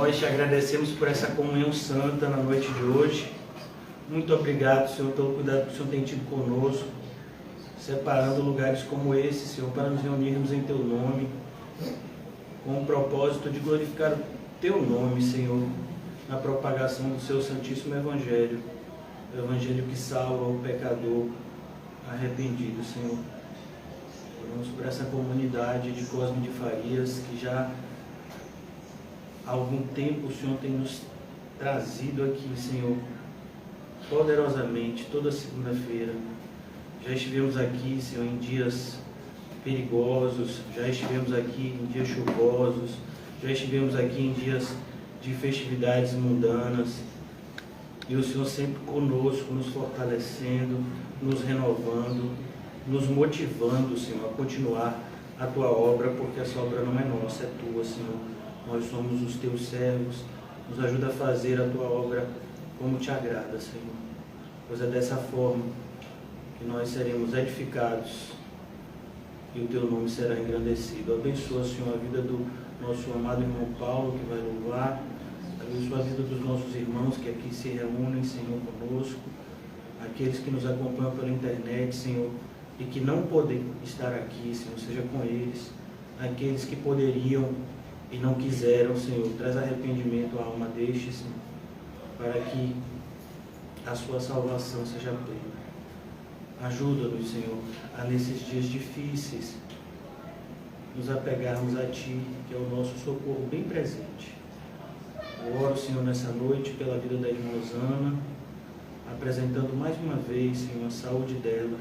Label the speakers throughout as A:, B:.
A: Nós te agradecemos por essa comunhão santa na noite de hoje. Muito obrigado, Senhor, pelo cuidado que o Senhor tem tido conosco, separando lugares como esse, Senhor, para nos reunirmos em Teu nome, com o propósito de glorificar o Teu nome, Senhor, na propagação do Seu Santíssimo Evangelho, o Evangelho que salva o pecador arrependido, Senhor. Oramos por essa comunidade de Cosme de Farias, que já há algum tempo o Senhor tem nos trazido aqui, Senhor, poderosamente, toda segunda-feira. Já estivemos aqui, Senhor, em dias perigosos, já estivemos aqui em dias chuvosos, já estivemos aqui em dias de festividades mundanas, e o Senhor sempre conosco, nos fortalecendo, nos renovando, nos motivando, Senhor, a continuar a Tua obra, porque essa obra não é nossa, é Tua, Senhor. Nós somos os Teus servos, nos ajuda a fazer a Tua obra como Te agrada, Senhor. Pois é dessa forma que nós seremos edificados e o Teu nome será engrandecido. Abençoa, Senhor, a vida do nosso amado irmão Paulo, que vai louvar. Abençoa a vida dos nossos irmãos que aqui se reúnem, Senhor, conosco. Aqueles que nos acompanham pela internet, Senhor, e que não podem estar aqui, Senhor, seja com eles. Aqueles que poderiam e não quiseram, Senhor, traz arrependimento à alma destes, Senhor, para que a sua salvação seja plena. Ajuda-nos, Senhor, a nesses dias difíceis nos apegarmos a Ti, que é o nosso socorro bem presente. Eu oro, Senhor, nessa noite pela vida da irmã Osana, apresentando mais uma vez, Senhor, a saúde dela.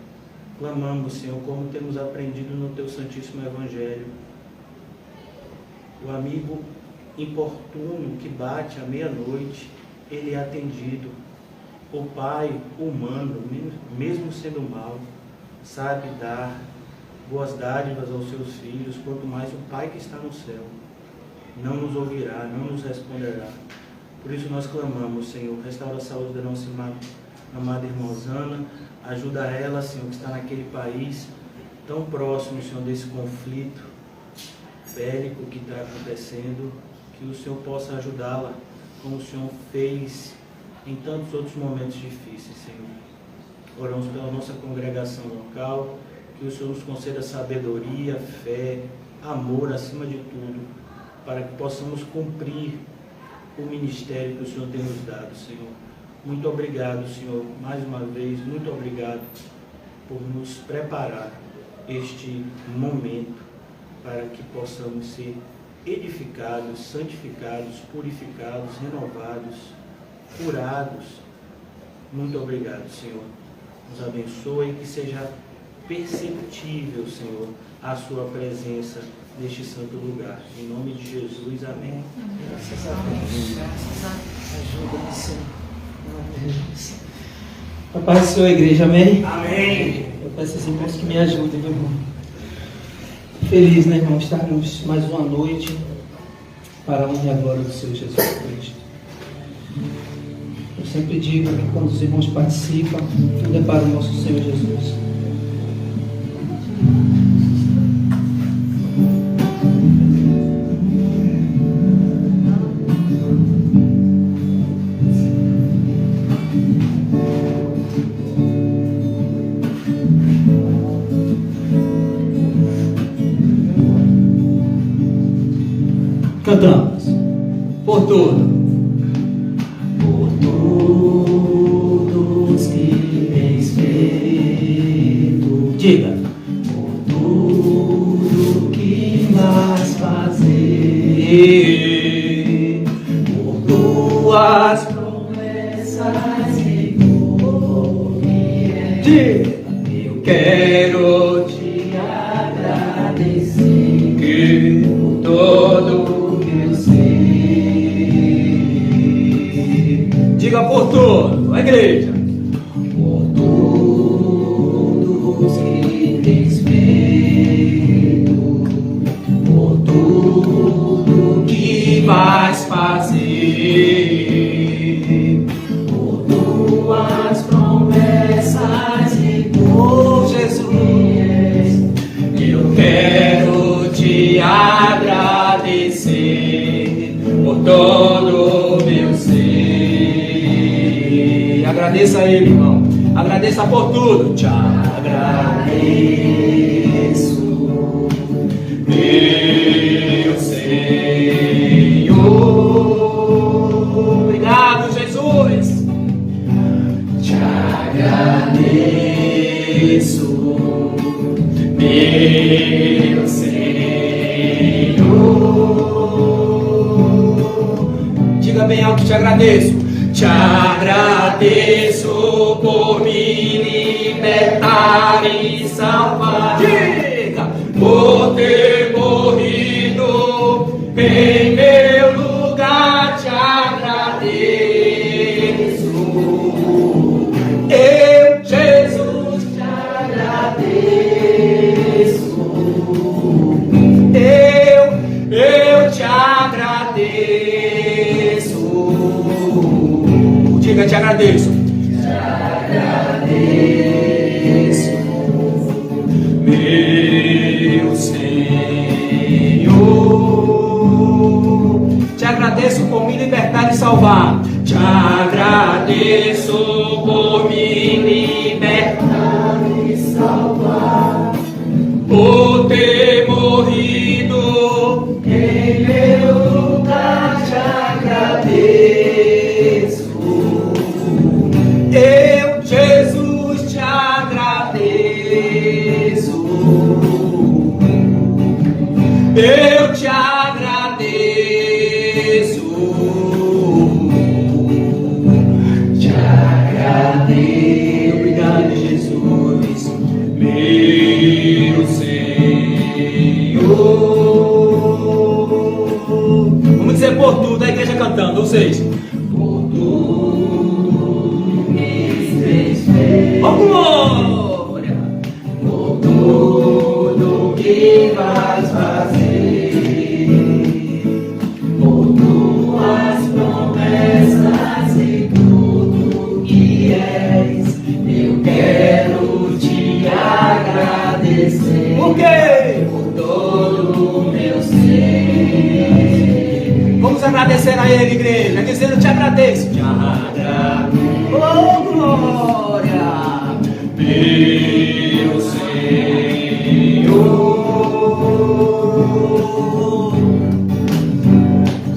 A: Clamamos, Senhor, como temos aprendido no Teu Santíssimo Evangelho. O amigo importuno que bate à meia-noite, ele é atendido. O pai humano, mesmo sendo mau, sabe dar boas dádivas aos seus filhos, quanto mais o Pai que está no céu não nos ouvirá, não nos responderá. Por isso nós clamamos, Senhor, restaura a saúde da nossa amada irmã Osana, ajuda ela, Senhor, que está naquele país tão próximo, Senhor, desse conflito bélico que está acontecendo, que o Senhor possa ajudá-la, como o Senhor fez em tantos outros momentos difíceis, Senhor. Oramos pela nossa congregação local, que o Senhor nos conceda sabedoria, fé, amor acima de tudo, para que possamos cumprir o ministério que o Senhor tem nos dado, Senhor. Muito obrigado, Senhor, mais uma vez, muito obrigado por nos preparar este momento para que possamos ser edificados, santificados, purificados, renovados, curados. Muito obrigado, Senhor. Nos abençoe e que seja perceptível, Senhor, a Sua presença neste santo lugar. Em nome de Jesus, amém.
B: Graças a Deus. Graças a Deus. Ajuda, Senhor. A paz do Senhor, igreja, amém?
A: Amém.
B: Eu peço aos irmãos que me ajudem, meu irmão. Feliz, né, irmão, estarmos mais uma noite para a honra e a glória do Senhor Jesus Cristo. Eu sempre digo que quando os irmãos participam, tudo é para o nosso Senhor Jesus.
C: Cantamos por tudo.
B: Por todos que tens feito,
C: Diga.
B: por tudo que vais fazer, por tuas promessas e por que
C: Diga.
B: eu quero te agradecer
C: Que
B: por todo eu sei.
C: diga por tudo, a igreja.
B: Por todos que tens feito, por tudo que vais fazer, por tuas promessas e por Jesus, eu quero te agradecer por todo
C: Agradeça a Ele, irmão. Agradeça por tudo. Te agradeço, meu Senhor. Obrigado, Jesus. Te agradeço, meu Senhor. Diga bem alto, te agradeço. Te agradeço por me libertar e salvar. Diga, por ter morrido em meu lugar. Te agradeço. Eu, Jesus, te agradeço. Eu te agradeço. Diga, te agradeço. Te agradeço, meu Senhor. Te agradeço por me libertar e salvar. Te agradeço por me libertar e salvar. Por ter morrido em meu lugar. Te agradeço. Eu, Jesus, te agradeço. Eu te agradeço. Te agradeço. Obrigado, Jesus, meu Senhor. Vamos dizer por tudo, a igreja cantando, vocês. Por tudo me fez feliz. Oh, glória! Por tudo que vais fazer, por tuas promessas e tudo que és, eu quero te agradecer. Por quê? Por todo o meu ser. Vamos agradecer a Ele, igreja, dizendo: te agradeço. Te agradeço. Oh, glória! Meu Senhor.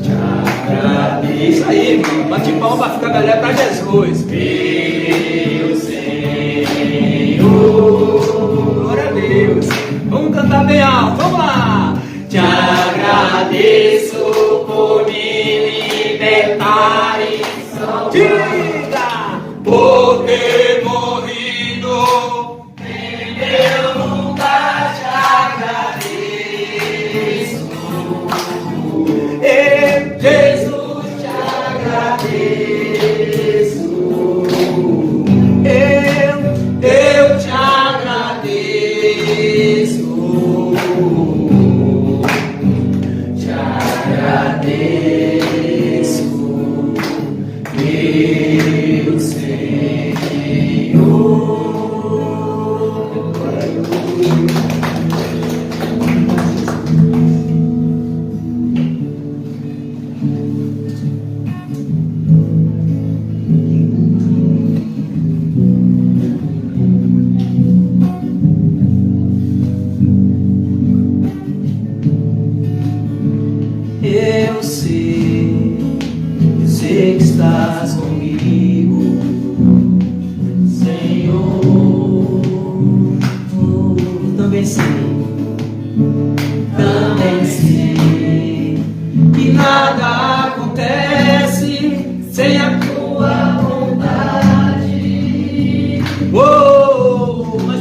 C: Te agradeço. Isso aí, irmão. Bate palma para ficar melhor para Jesus. Meu Senhor. Glória a Deus. Vamos cantar bem alto. Vamos lá. Te agradeço por me libertar e salvar. Diga! Por ter morrido em meu lugar. Te agradeço. Eu, Jesus, te agradeço. Eu te agradeço. Te agradeço, meu Senhor. Eu sei que estás comigo, Senhor. Também sei que nada acontece sem a tua vontade. Oh, mas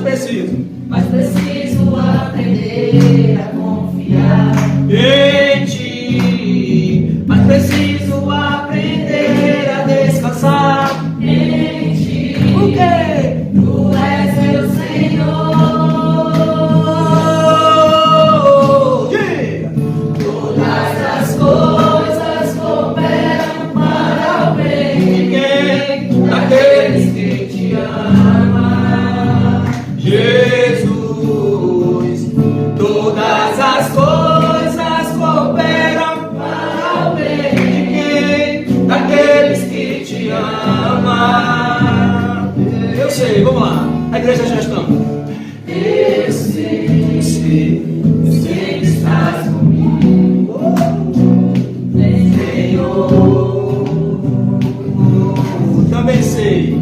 C: preciso aprender a confiar em ti. Mas preciso aprender a descansar em ti. Por quê? Tu és meu Senhor. Diga! Todas as coisas cooperam para o bem de quem? Daqueles que te amam. Jesus, todas as coisas cooperam sei, vamos lá. A igreja já está. Eu sei que estás comigo, Senhor. Também sei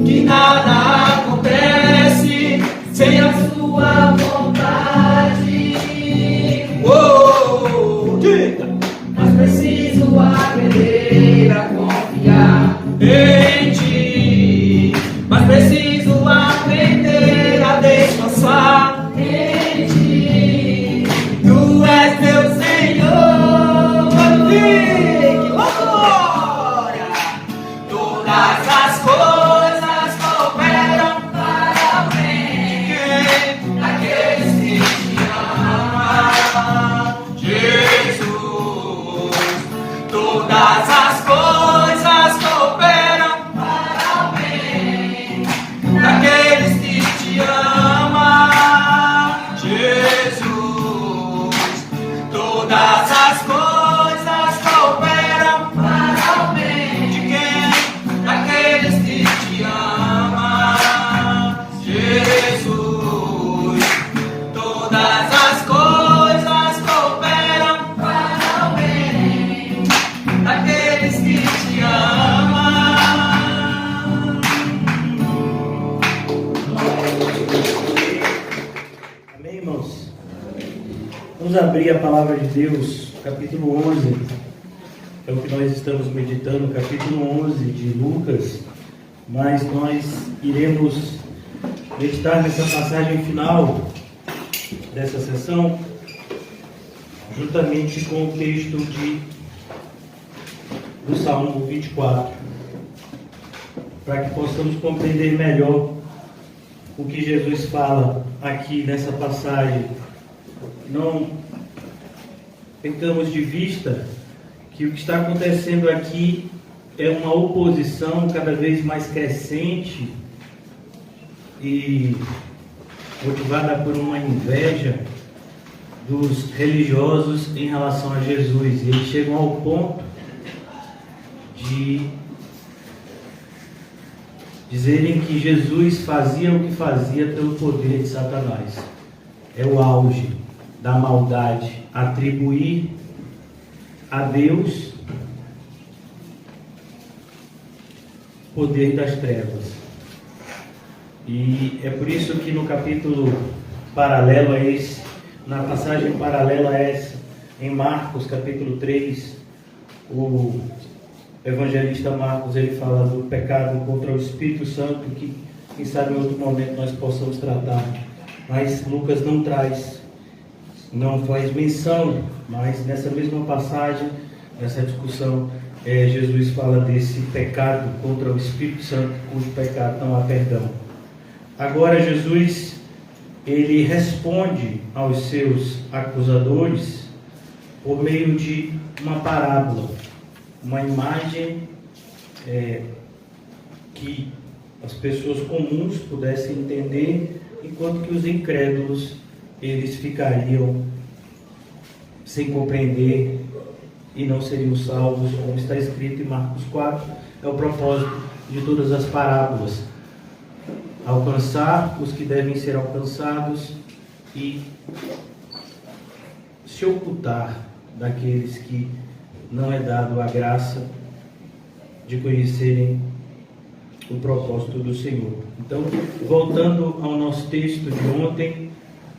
C: que nada acontece sem a sua vontade. Diga!
D: Mas preciso aprender a confiar
C: Em ti, mas preciso aprender a descansar
D: em ti.
C: Tu és meu Senhor. Que glória! Todas as coisas cooperam
D: Para o bem
C: daqueles que te amam, Jesus. Todas as coisas cooperam
D: para o bem
C: daqueles que te amam, Jesus. Todas as coisas cooperam
D: para o bem
C: de quem? Daqueles que te amam, Jesus. Todas as coisas cooperam
D: para o bem
C: daqueles que te amam.
A: Amém, irmãos? Vamos abrir a palavra de Deus, capítulo 11. É o que nós estamos meditando, capítulo 11 de Lucas. Mas nós iremos meditar nessa passagem final dessa sessão, juntamente com o texto do Salmo 24, para que possamos compreender melhor o que Jesus fala aqui nessa passagem. Não perdamos de vista que o que está acontecendo aqui é uma oposição cada vez mais crescente e motivada por uma inveja dos religiosos em relação a Jesus. E eles chegam ao ponto de dizerem que Jesus fazia o que fazia pelo poder de Satanás. É o auge da maldade, atribuir a Deus poder das trevas. E é por isso que no capítulo paralelo a esse, na passagem paralela a essa, em Marcos capítulo 3, o evangelista Marcos, ele fala do pecado contra o Espírito Santo, que quem sabe em outro momento nós possamos tratar. Mas Lucas não faz menção, mas nessa mesma passagem, nessa discussão, Jesus fala desse pecado contra o Espírito Santo, cujo pecado não há perdão. Agora Jesus, ele responde aos seus acusadores por meio de uma parábola, uma imagem que as pessoas comuns pudessem entender, enquanto que os incrédulos, eles ficariam sem compreender e não seriam salvos, como está escrito em Marcos 4. É o propósito de todas as parábolas: alcançar os que devem ser alcançados e se ocultar daqueles que não é dado a graça de conhecerem o propósito do Senhor. Então, voltando ao nosso texto de ontem,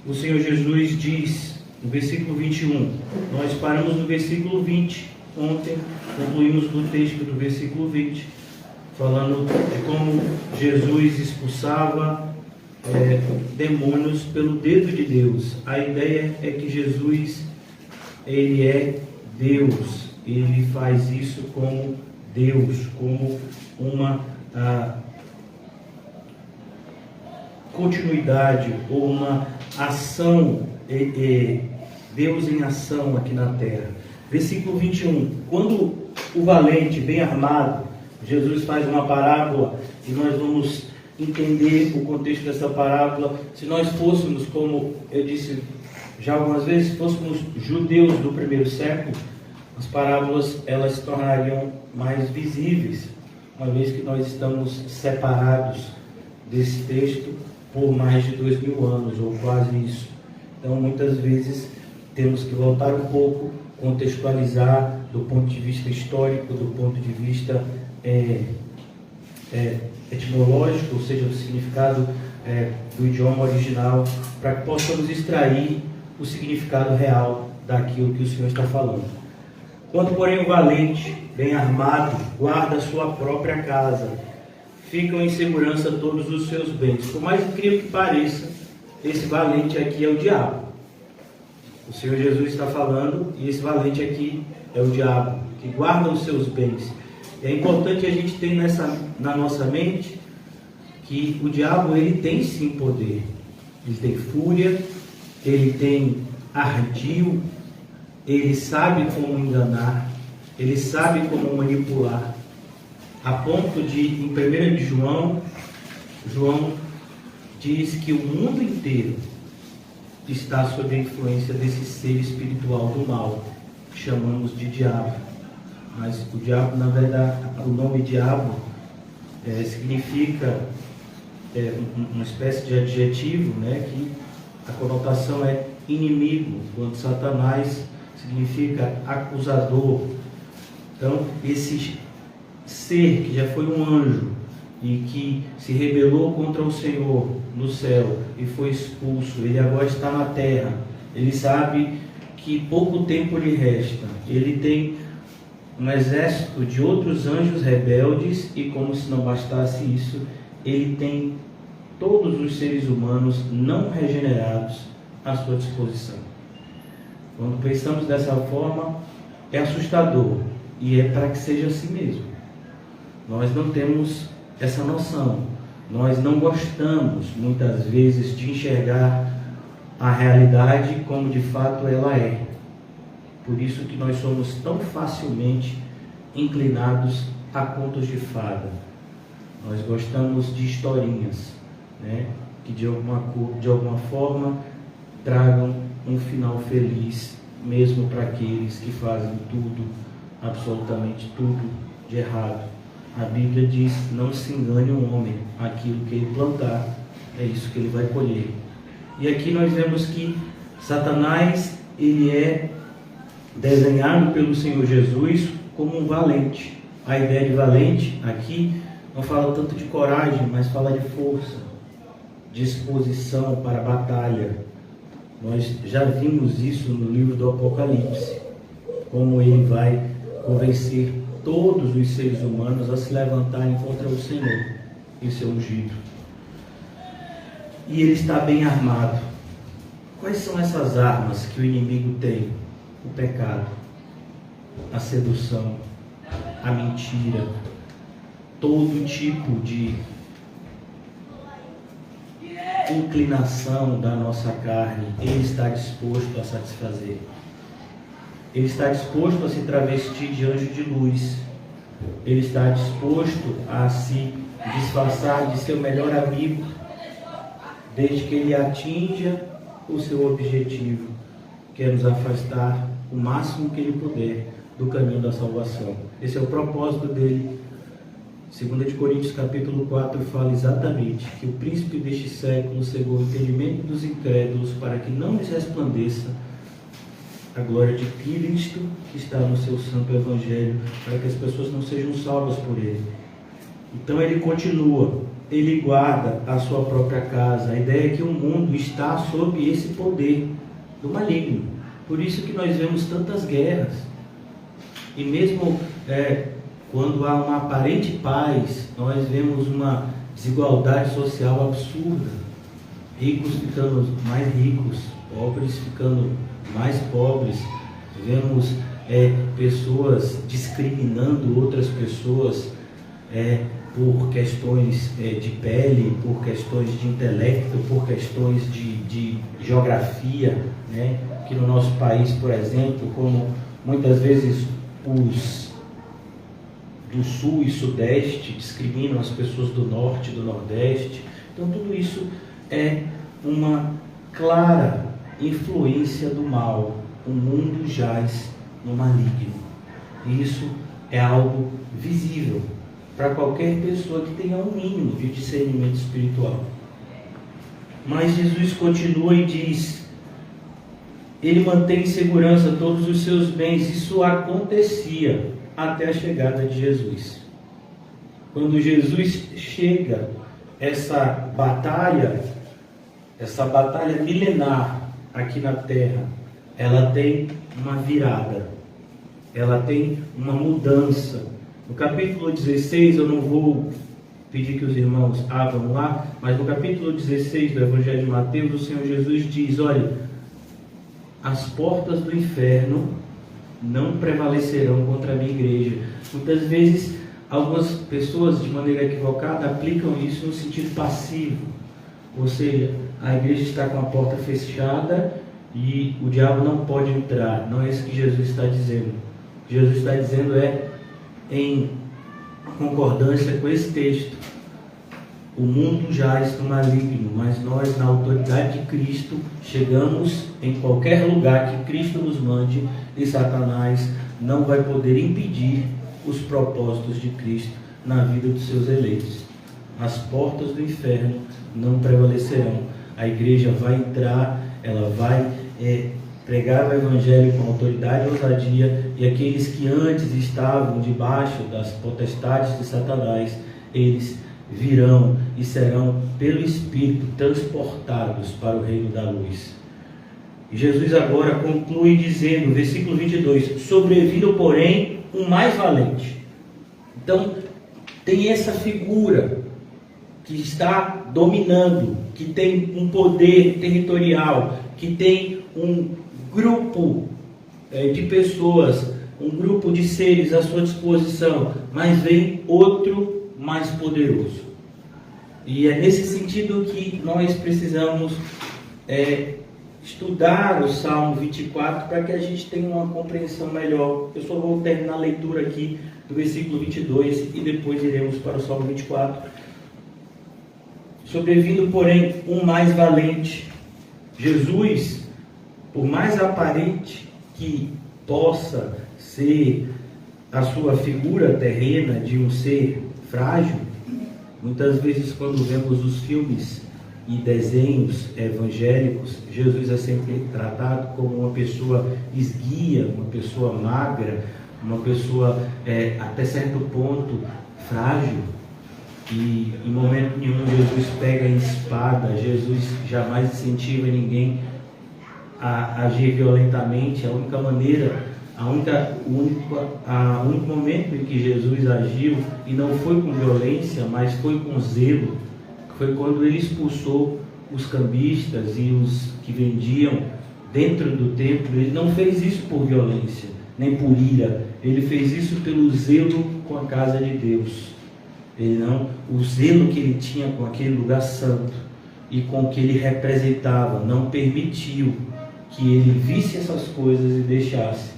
A: o Senhor Jesus diz, no versículo 21, nós paramos no versículo 20, ontem concluímos no texto do versículo 20, falando de como Jesus expulsava demônios pelo dedo de Deus. A ideia é que Jesus, ele é Deus, ele faz isso como Deus, como uma continuidade ou uma ação, Deus em ação aqui na terra. Versículo 21, quando o valente, bem armado, Jesus faz uma parábola e nós vamos entender o contexto dessa parábola. Se nós fôssemos, como eu disse já algumas vezes, fôssemos judeus do primeiro século, as parábolas elas se tornariam mais visíveis. uma vez que nós estamos separados desse texto por mais de 2000 anos, ou quase isso. Então, muitas vezes, temos que voltar um pouco, contextualizar do ponto de vista histórico, do ponto de vista etimológico, ou seja, do significado do idioma original, para que possamos extrair o significado real daquilo que o Senhor está falando. Quando, porém, o valente, bem armado, guarda a sua própria casa, ficam em segurança todos os seus bens. Por mais incrível que pareça, esse valente aqui é o diabo. O Senhor Jesus está falando, e esse valente aqui é o diabo, que guarda os seus bens. É importante a gente ter na nossa mente que o diabo, ele tem sim poder. Ele tem fúria, ele tem ardil, ele sabe como enganar, ele sabe como manipular, a ponto de, em 1 de João diz que o mundo inteiro está sob a influência desse ser espiritual do mal, que chamamos de diabo. Mas o diabo, na verdade, o nome diabo significa uma espécie de adjetivo, né, que a conotação é inimigo, quando Satanás significa acusador. Então, esse ser que já foi um anjo e que se rebelou contra o Senhor no céu e foi expulso, ele agora está na terra. Ele sabe que pouco tempo lhe resta. Ele tem um exército de outros anjos rebeldes e, como se não bastasse isso, ele tem todos os seres humanos não regenerados à sua disposição. Quando pensamos dessa forma, é assustador, e é para que seja assim mesmo. Nós não temos essa noção, nós não gostamos muitas vezes de enxergar a realidade como de fato ela é. Por isso que nós somos tão facilmente inclinados a contos de fada. Nós gostamos de historinhas, né, que de alguma forma tragam um final feliz, mesmo para aqueles que fazem tudo, absolutamente tudo, de errado. A Bíblia diz: não se engane um homem, aquilo que ele plantar, é isso que ele vai colher. E aqui nós vemos que Satanás, ele é desenhado pelo Senhor Jesus como um valente. A ideia de valente aqui não fala tanto de coragem, mas fala de força, disposição para a batalha. Nós já vimos isso no livro do Apocalipse, como ele vai convencer todos os seres humanos a se levantarem contra o Senhor e seu ungido. E ele está bem armado. Quais são essas armas que o inimigo tem? O pecado, a sedução, a mentira, todo tipo de inclinação da nossa carne, ele está disposto a satisfazer. Ele está disposto a se travestir de anjo de luz. Ele está disposto a se disfarçar de seu melhor amigo, desde que ele atinja o seu objetivo, que é nos afastar o máximo que ele puder do caminho da salvação. Esse é o propósito dele. 2 Coríntios capítulo 4 fala exatamente que o príncipe deste século cegou o entendimento dos incrédulos para que não lhes resplandeça a glória de Cristo que está no seu santo evangelho, para que as pessoas não sejam salvas por ele. Então ele continua, ele guarda a sua própria casa. A ideia é que o mundo está sob esse poder do maligno. Por isso que nós vemos tantas guerras. E mesmo quando há uma aparente paz, nós vemos uma desigualdade social absurda. Ricos ficando mais ricos, pobres ficando mais pobres. Vemos pessoas discriminando outras pessoas por questões de pele, por questões de intelecto, por questões de geografia, né? Que no nosso país, por exemplo, como muitas vezes os do sul e sudeste discriminam as pessoas do norte e do nordeste. Então tudo isso é uma clara influência do mal. O mundo jaz no maligno. E isso é algo visível. para qualquer pessoa que tenha um mínimo de discernimento espiritual. Mas Jesus continua e diz: ele mantém em segurança todos os seus bens. Isso acontecia até a chegada de Jesus. Quando Jesus chega, essa batalha milenar aqui na terra, ela tem uma virada, ela tem uma mudança. No capítulo 16, eu não vou pedir que os irmãos abram lá, mas no capítulo 16 do Evangelho de Mateus, o Senhor Jesus diz: olha, as portas do inferno não prevalecerão contra a minha igreja. Muitas vezes, algumas pessoas, de maneira equivocada, aplicam isso no sentido passivo. Ou seja, a igreja está com a porta fechada e o diabo não pode entrar. Não é isso que Jesus está dizendo. O que Jesus está dizendo é, em concordância com esse texto: o mundo jaz no maligno, mas nós, na autoridade de Cristo, chegamos em qualquer lugar que Cristo nos mande, e Satanás não vai poder impedir os propósitos de Cristo na vida dos seus eleitos. As portas do inferno não prevalecerão. A igreja vai entrar, ela vai pregar o Evangelho com autoridade e ousadia, e aqueles que antes estavam debaixo das potestades de Satanás, eles virão e serão pelo Espírito transportados para o reino da luz. E Jesus agora conclui dizendo, versículo 22, sobrevindo, porém, o mais valente. Então, tem essa figura que está dominando, que tem um poder territorial, que tem um grupo de pessoas, um grupo de seres à sua disposição, mas vem outro mais poderoso. E é nesse sentido que nós precisamos estudar o Salmo 24 para que a gente tenha uma compreensão melhor. Eu só vou terminar a leitura aqui do versículo 22 e depois iremos para o Salmo 24. Sobrevindo, porém, um mais valente. Jesus, por mais aparente que possa ser a sua figura terrena de um ser frágil, muitas vezes quando vemos os filmes e desenhos evangélicos, Jesus é sempre tratado como uma pessoa esguia, uma pessoa magra, uma pessoa até certo ponto frágil. E em momento nenhum Jesus pega em espada, Jesus jamais incentiva ninguém a agir violentamente. A única maneira, o único momento em que Jesus agiu, e não foi com violência, mas foi com zelo, foi quando ele expulsou os cambistas e os que vendiam dentro do templo. Ele não fez isso por violência, nem por ira, ele fez isso pelo zelo com a casa de Deus. O zelo que ele tinha com aquele lugar santo e com o que ele representava não permitiu que ele visse essas coisas e deixasse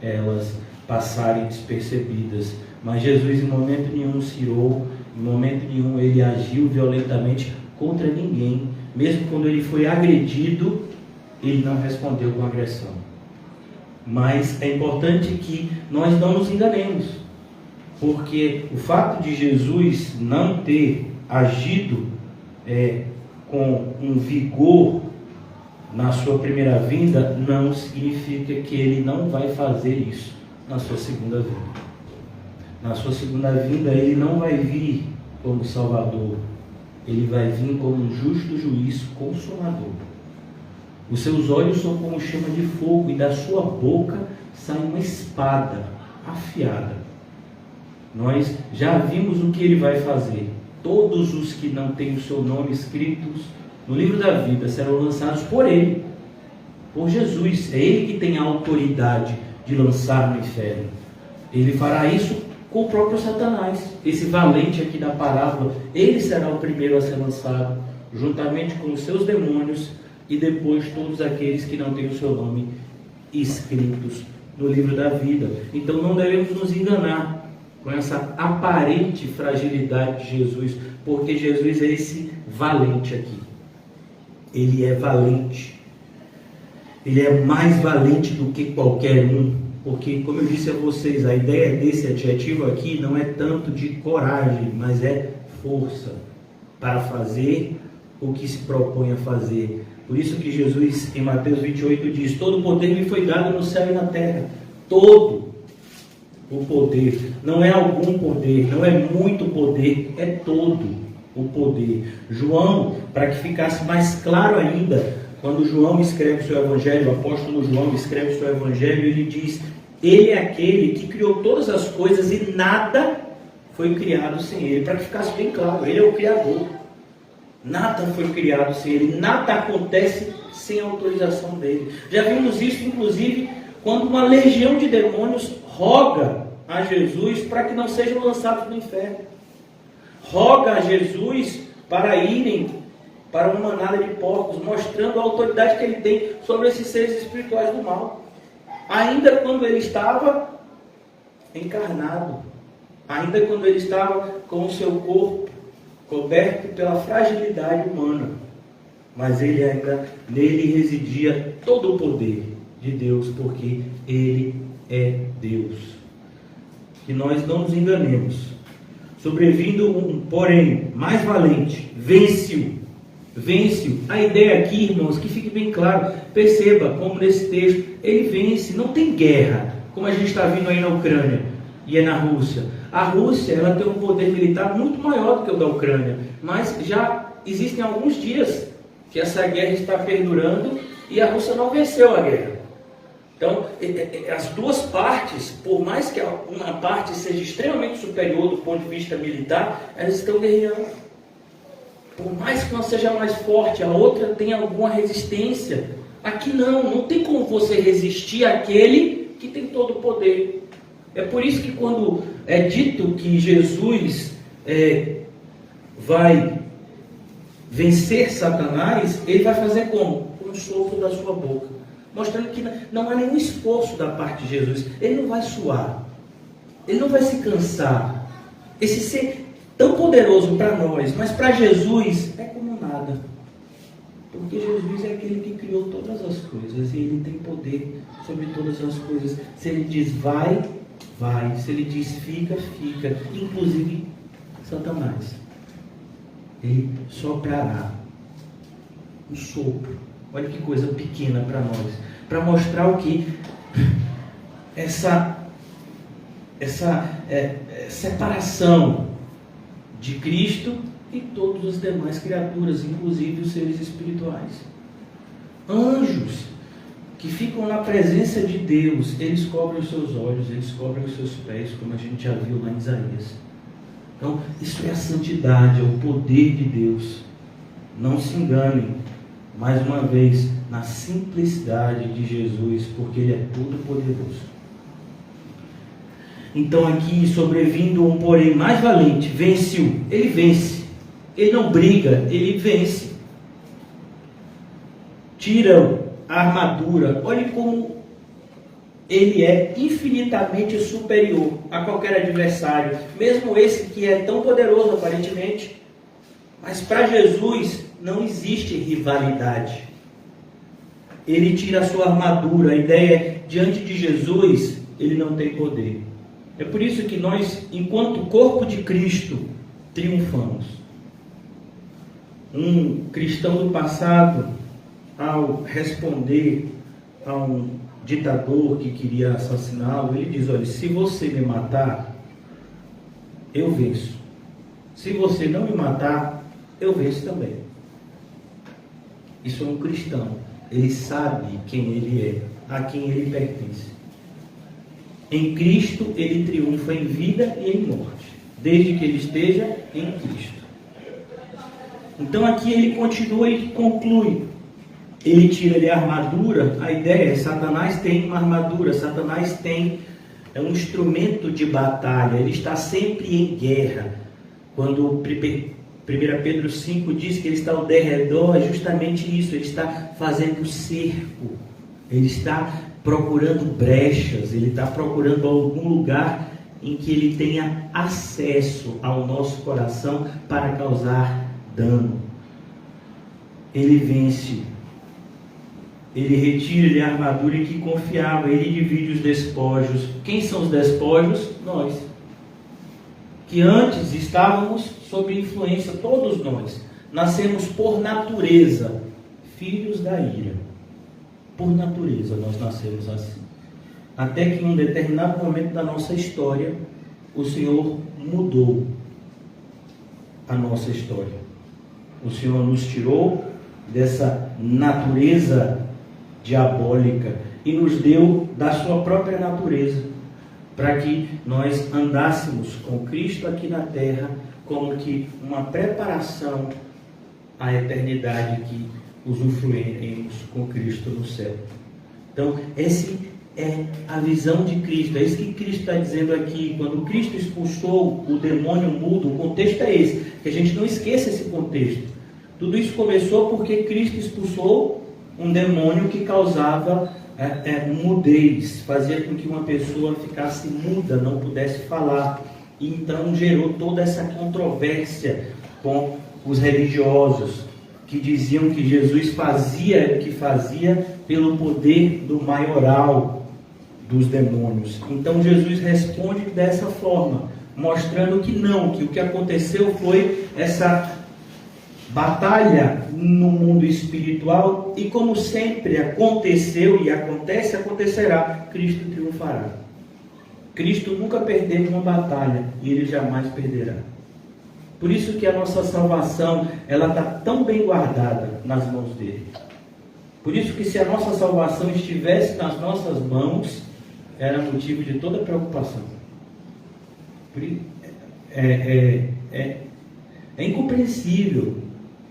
A: elas passarem despercebidas. Mas Jesus em momento nenhum se irou, em momento nenhum ele agiu violentamente contra ninguém. Mesmo quando ele foi agredido, ele não respondeu com agressão. Mas é importante que nós não nos enganemos, porque o fato de Jesus não ter agido com um vigor na sua primeira vinda, não significa que ele não vai fazer isso na sua segunda vinda. Na sua segunda vinda, ele não vai vir como Salvador, ele vai vir como um justo juiz consolador. Os seus olhos são como chama de fogo, e da sua boca sai uma espada afiada. Nós já vimos o que ele vai fazer. Todos os que não têm o seu nome escritos no livro da vida serão lançados por ele, por Jesus. É ele que tem a autoridade de lançar no inferno. Ele fará isso com o próprio Satanás, esse valente aqui da parábola. Ele será o primeiro a ser lançado, juntamente com os seus demônios, e depois todos aqueles que não têm o seu nome escritos no livro da vida. Então não devemos nos enganar com essa aparente fragilidade de Jesus, porque Jesus é esse valente aqui. Ele é valente. Ele é mais valente do que qualquer um. porque, como eu disse a vocês, a ideia desse adjetivo aqui não é tanto de coragem, mas é força para fazer o que se propõe a fazer. Por isso que Jesus, em Mateus 28, diz: todo o poder me foi dado no céu e na terra. Todo o poder. Não é algum poder, não é muito poder, é todo o poder. João, para que ficasse mais claro ainda, quando João escreve o seu evangelho, o apóstolo João escreve o seu evangelho, ele diz: ele é aquele que criou todas as coisas e nada foi criado sem ele. Para que ficasse bem claro, ele é o Criador. Nada foi criado sem ele, nada acontece sem a autorização dele. Já vimos isso, inclusive, quando uma legião de demônios roga a Jesus para que não sejam lançados no inferno. Roga a Jesus para irem para uma manada de porcos, mostrando a autoridade que ele tem sobre esses seres espirituais do mal. Ainda quando ele estava encarnado, ainda quando ele estava com o seu corpo coberto pela fragilidade humana, mas ele ainda, nele residia todo o poder de Deus, porque ele é Deus. Que nós não nos enganemos. Sobrevindo um, porém, mais valente, vence-o. Vence-o. A ideia aqui, irmãos, que fique bem claro, perceba como nesse texto, ele vence, não tem guerra, como a gente está vendo aí na Ucrânia e é na Rússia. A Rússia, ela tem um poder militar muito maior do que o da Ucrânia, mas já existem alguns dias que essa guerra está perdurando e a Rússia não venceu a guerra. Então, as duas partes, por mais que uma parte seja extremamente superior do ponto de vista militar, elas estão guerreando. Por mais que uma seja mais forte, a outra tem alguma resistência. Aqui não tem como você resistir àquele que tem todo o poder. É por isso que quando é dito que Jesus vai vencer Satanás, ele vai fazer como? Com o sopro da sua boca. Mostrando que não há nenhum esforço da parte de Jesus. Ele não vai suar. Ele não vai se cansar. Esse ser tão poderoso para nós, mas para Jesus é como nada. Porque Jesus é aquele que criou todas as coisas. E ele tem poder sobre todas as coisas. Se ele diz vai, vai. Se ele diz fica, fica. Inclusive Satanás. Ele soprará um sopro. Olha que coisa pequena para nós. Para mostrar o que? Essa separação de Cristo e todas as demais criaturas, inclusive os seres espirituais. Anjos que ficam na presença de Deus, eles cobrem os seus olhos, eles cobrem os seus pés, como a gente já viu lá em Isaías. Então, isso é a santidade, é o poder de Deus. Não se enganem, mais uma vez, na simplicidade de Jesus, porque Ele é todo poderoso. Então aqui, sobrevindo um porém mais valente, vence-o. Ele vence. Ele não briga, ele vence. Tira a armadura. Olhe como ele é infinitamente superior a qualquer adversário. Mesmo esse que é tão poderoso aparentemente. Mas para Jesus não existe rivalidade. Ele tira a sua armadura. A ideia é, diante de Jesus, ele não tem poder. É por isso que nós, enquanto corpo de Cristo, triunfamos. Um cristão do passado, ao responder a um ditador que queria assassiná-lo, ele diz: olha, se você me matar, eu venço. Se você não me matar, eu venço também. Isso é um cristão. Ele sabe quem ele é, a quem ele pertence. Em Cristo ele triunfa em vida e em morte, desde que ele esteja em Cristo. Então aqui ele continua e conclui. Ele tira-lhe a armadura. A ideia é: Satanás tem uma armadura, Satanás é um instrumento de batalha, ele está sempre em guerra. Quando 1 Pedro 5 diz que ele está ao derredor, é justamente isso, ele está fazendo cerco, ele está procurando brechas, ele está procurando algum lugar em que ele tenha acesso ao nosso coração para causar dano. Ele vence. ele retira-lhe a armadura em que confiava, ele divide os despojos. Quem são os despojos? Nós. Que antes estávamos sob influência, todos nós. Nascemos por natureza, filhos da ira. Por natureza nós nascemos assim. Até que em um determinado momento da nossa história, o Senhor mudou a nossa história. O Senhor nos tirou dessa natureza diabólica e nos deu da sua própria natureza, para que nós andássemos com Cristo aqui na terra, como que uma preparação à eternidade, que usufruiremos com Cristo no céu. Então, essa é a visão de Cristo. É isso que Cristo está dizendo aqui. Quando Cristo expulsou o demônio mudo, o contexto é esse, que a gente não esqueça esse contexto. Tudo isso começou porque Cristo expulsou um demônio que causava mudez, fazia com que uma pessoa ficasse muda, não pudesse falar. E então gerou toda essa controvérsia com os religiosos, que diziam que Jesus fazia o que fazia pelo poder do maioral dos demônios. Então Jesus responde dessa forma, mostrando que não, que o que aconteceu foi essa batalha no mundo espiritual, e como sempre aconteceu e acontece, acontecerá, Cristo triunfará. Cristo nunca perdeu uma batalha e Ele jamais perderá. Por isso que a nossa salvação, ela está tão bem guardada nas mãos dele. Por isso que se a nossa salvação estivesse nas nossas mãos, era motivo de toda preocupação. É incompreensível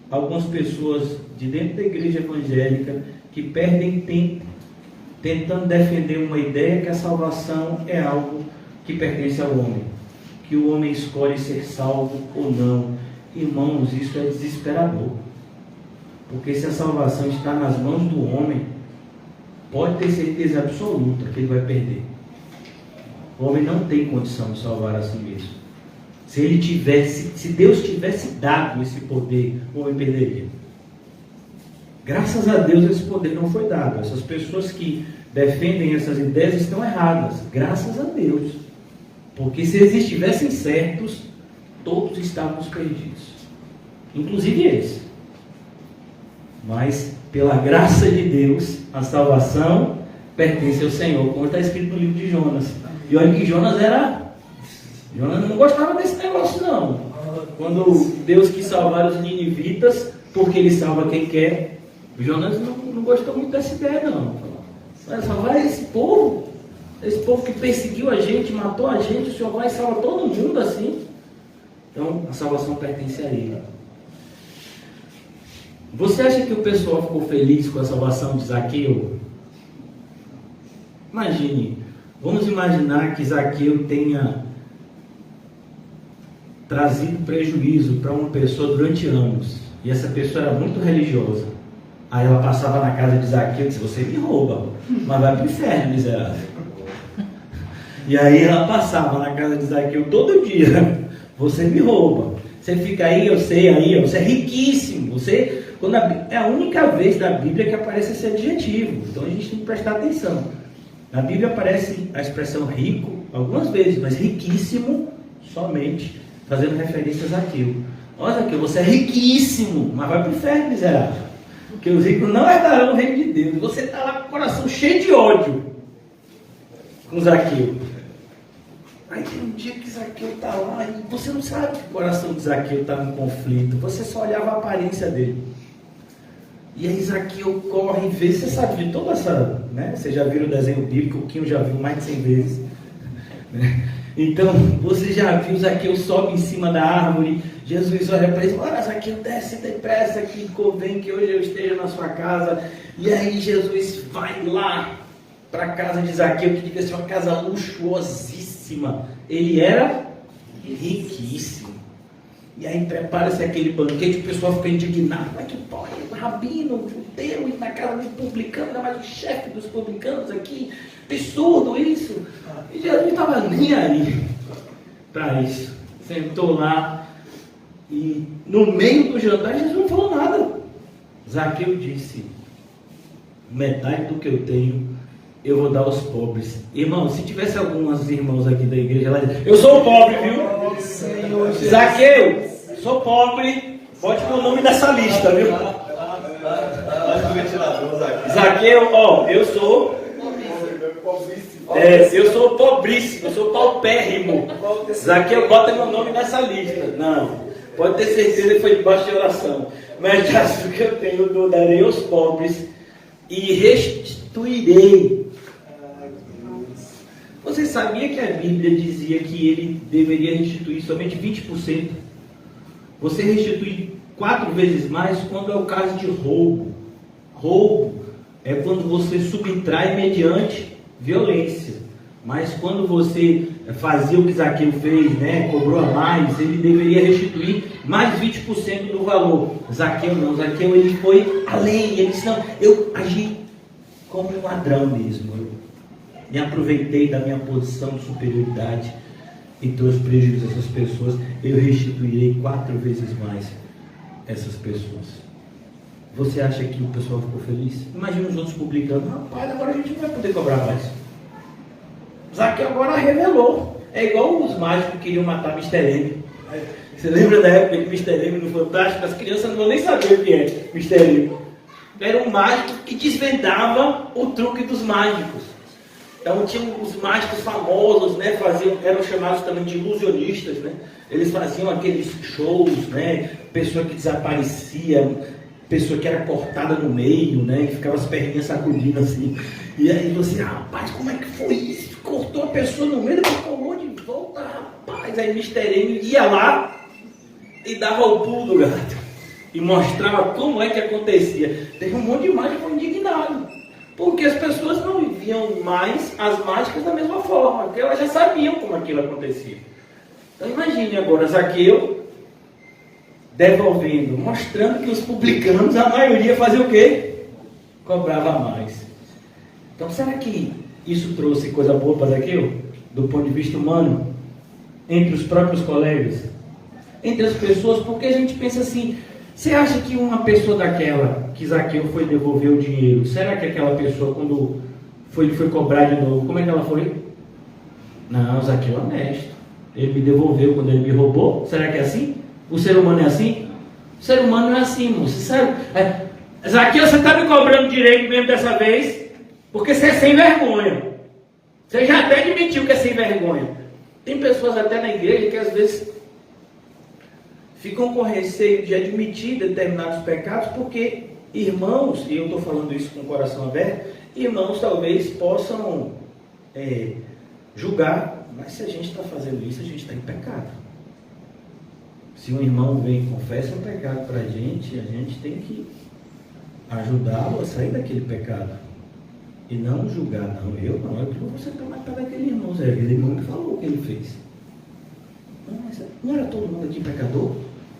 A: algumas pessoas de dentro da igreja evangélica que perdem tempo tentando defender uma ideia que a salvação é algo que pertence ao homem, que o homem escolhe ser salvo ou não. Irmãos, isso é desesperador, porque se a salvação está nas mãos do homem, pode ter certeza absoluta que ele vai perder. O homem não tem condição de salvar a si mesmo. Se Deus tivesse dado esse poder, o homem perderia. Graças a Deus esse poder não foi dado. Essas pessoas que defendem essas ideias estão erradas. Graças a Deus. Porque se eles estivessem certos, todos estávamos perdidos. Inclusive eles. Mas, pela graça de Deus, a salvação pertence ao Senhor, como está escrito no livro de Jonas. E olha que Jonas não gostava desse negócio, não. Quando Deus quis salvar os ninivitas, porque Ele salva quem quer, Jonas não gostou muito dessa ideia, não. Vai salvar esse povo que perseguiu a gente, matou a gente, o Senhor vai salvar todo mundo assim. Então, a salvação pertence a Ele. Você acha que o pessoal ficou feliz com a salvação de Zaqueu? Imagine, vamos imaginar que Zaqueu tenha trazido prejuízo para uma pessoa durante anos, e essa pessoa era muito religiosa. Aí ela passava na casa de Zaqueu e disse: você me rouba, mas vai para o inferno, miserável. E aí ela passava na casa de Zaqueu todo dia: você me rouba, você fica aí, eu sei aí, você é riquíssimo, é a única vez na Bíblia que aparece esse adjetivo, então a gente tem que prestar atenção. Na Bíblia aparece a expressão rico algumas vezes, mas riquíssimo somente fazendo referência a Zaqueu. Olha, Zaqueu, você é riquíssimo, mas vai para o inferno, miserável, porque os ricos não herdarão o reino de Deus. Você está lá com o coração cheio de ódio com Zaqueu. Aí tem um dia que Zaqueu está lá e você não sabe que o coração de Zaqueu está num conflito, você só olhava a aparência dele. E aí Zaqueu corre e vê, você sabe de toda essa, né? Você já viu o desenho bíblico, o Quinho já viu mais de 100 vezes, né? Então, você já viu, Zaqueu sobe em cima da árvore, Jesus olha para ele e fala: Zaqueu, desce depressa que convém que hoje eu esteja na sua casa. E aí Jesus vai lá para a casa de Zaqueu, que devia ser uma casa luxuosíssima. Ele era riquíssimo. E aí prepara-se aquele banquete, o pessoal fica indignado: como é que pode? Rabino, judeu, ir na casa de publicano, ainda mais o chefe dos publicanos aqui, absurdo isso. E Jesus não estava nem aí para isso. Sentou lá e no meio do jantar Jesus não falou nada. Zaqueu disse: metade do que eu tenho, eu vou dar aos pobres. Irmão, se tivesse alguns irmãos aqui da igreja lá, eu sou pobre, viu? Zaqueu, sou pobre, bote meu nome nessa lista, viu? Zaqueu, ó, eu sou pobríssimo, eu sou paupérrimo. Zaqueu, bota meu nome nessa lista. Não, pode ter certeza que foi debaixo de oração. Mas o que eu tenho, eu darei aos pobres e restituirei. Você sabia que a Bíblia dizia que ele deveria restituir somente 20%? Você restitui 4 vezes mais quando é o caso de roubo. Roubo é quando você subtrai mediante violência. Mas quando você fazia o que Zaqueu fez, né, cobrou a mais, ele deveria restituir mais 20% do valor. Zaqueu não, Zaqueu ele foi além, ele disse, não, eu agi como um ladrão mesmo, eu me aproveitei da minha posição de superioridade e trouxe prejuízo a essas pessoas, eu restituirei 4 vezes mais essas pessoas. Você acha que o pessoal ficou feliz? Imagina os outros publicando, rapaz, agora a gente não vai poder cobrar mais. Zaqueu agora revelou. É igual os mágicos que queriam matar Mr. M. Você lembra da época de Mr. M no Fantástico? As crianças não vão nem saber o que é Mr. M. Era um mágico que desvendava o truque dos mágicos. Então tinham os mágicos famosos, né? Eram chamados também de ilusionistas, né? Eles faziam aqueles shows, né? Pessoa que desaparecia, pessoa que era cortada no meio, né? E ficava as perninhas sacudindo assim. E aí você, rapaz, como é que foi isso? Cortou a pessoa no meio, depois colou de volta, rapaz. Aí Mr. M ia lá e dava o pulo do gato. E mostrava como é que acontecia. Teve um monte de mágico que foi indignado. Porque as pessoas não viam mais as mágicas da mesma forma. Porque elas já sabiam como aquilo acontecia. Então imagine agora Zaqueu devolvendo, mostrando que os publicanos, a maioria fazia o quê? Cobrava mais. Então será que isso trouxe coisa boa para Zaqueu? Do ponto de vista humano? Entre os próprios colegas? Entre as pessoas? Porque a gente pensa assim, você acha que uma pessoa daquela que Zaqueu foi devolver o dinheiro, será que aquela pessoa quando foi cobrar de novo, como é que ela foi? Não, Zaqueu é honesto. Ele me devolveu quando ele me roubou. Será que é assim? O ser humano é assim? O ser humano não é assim, irmão. Você sabe? Zaqueu, você está me cobrando direito mesmo dessa vez? Porque você é sem vergonha. Você já até admitiu que é sem vergonha. Tem pessoas até na igreja que às vezes ficam com receio de admitir determinados pecados porque irmãos, e eu estou falando isso com o coração aberto, irmãos talvez possam julgar, mas se a gente está fazendo isso, a gente está em pecado. Se um irmão vem e confessa um pecado para a gente tem que ajudá-lo a sair daquele pecado. E não julgar, não, eu você está matando aquele irmão, Zé, aquele irmão que falou o que ele fez. Não era todo mundo aqui pecador,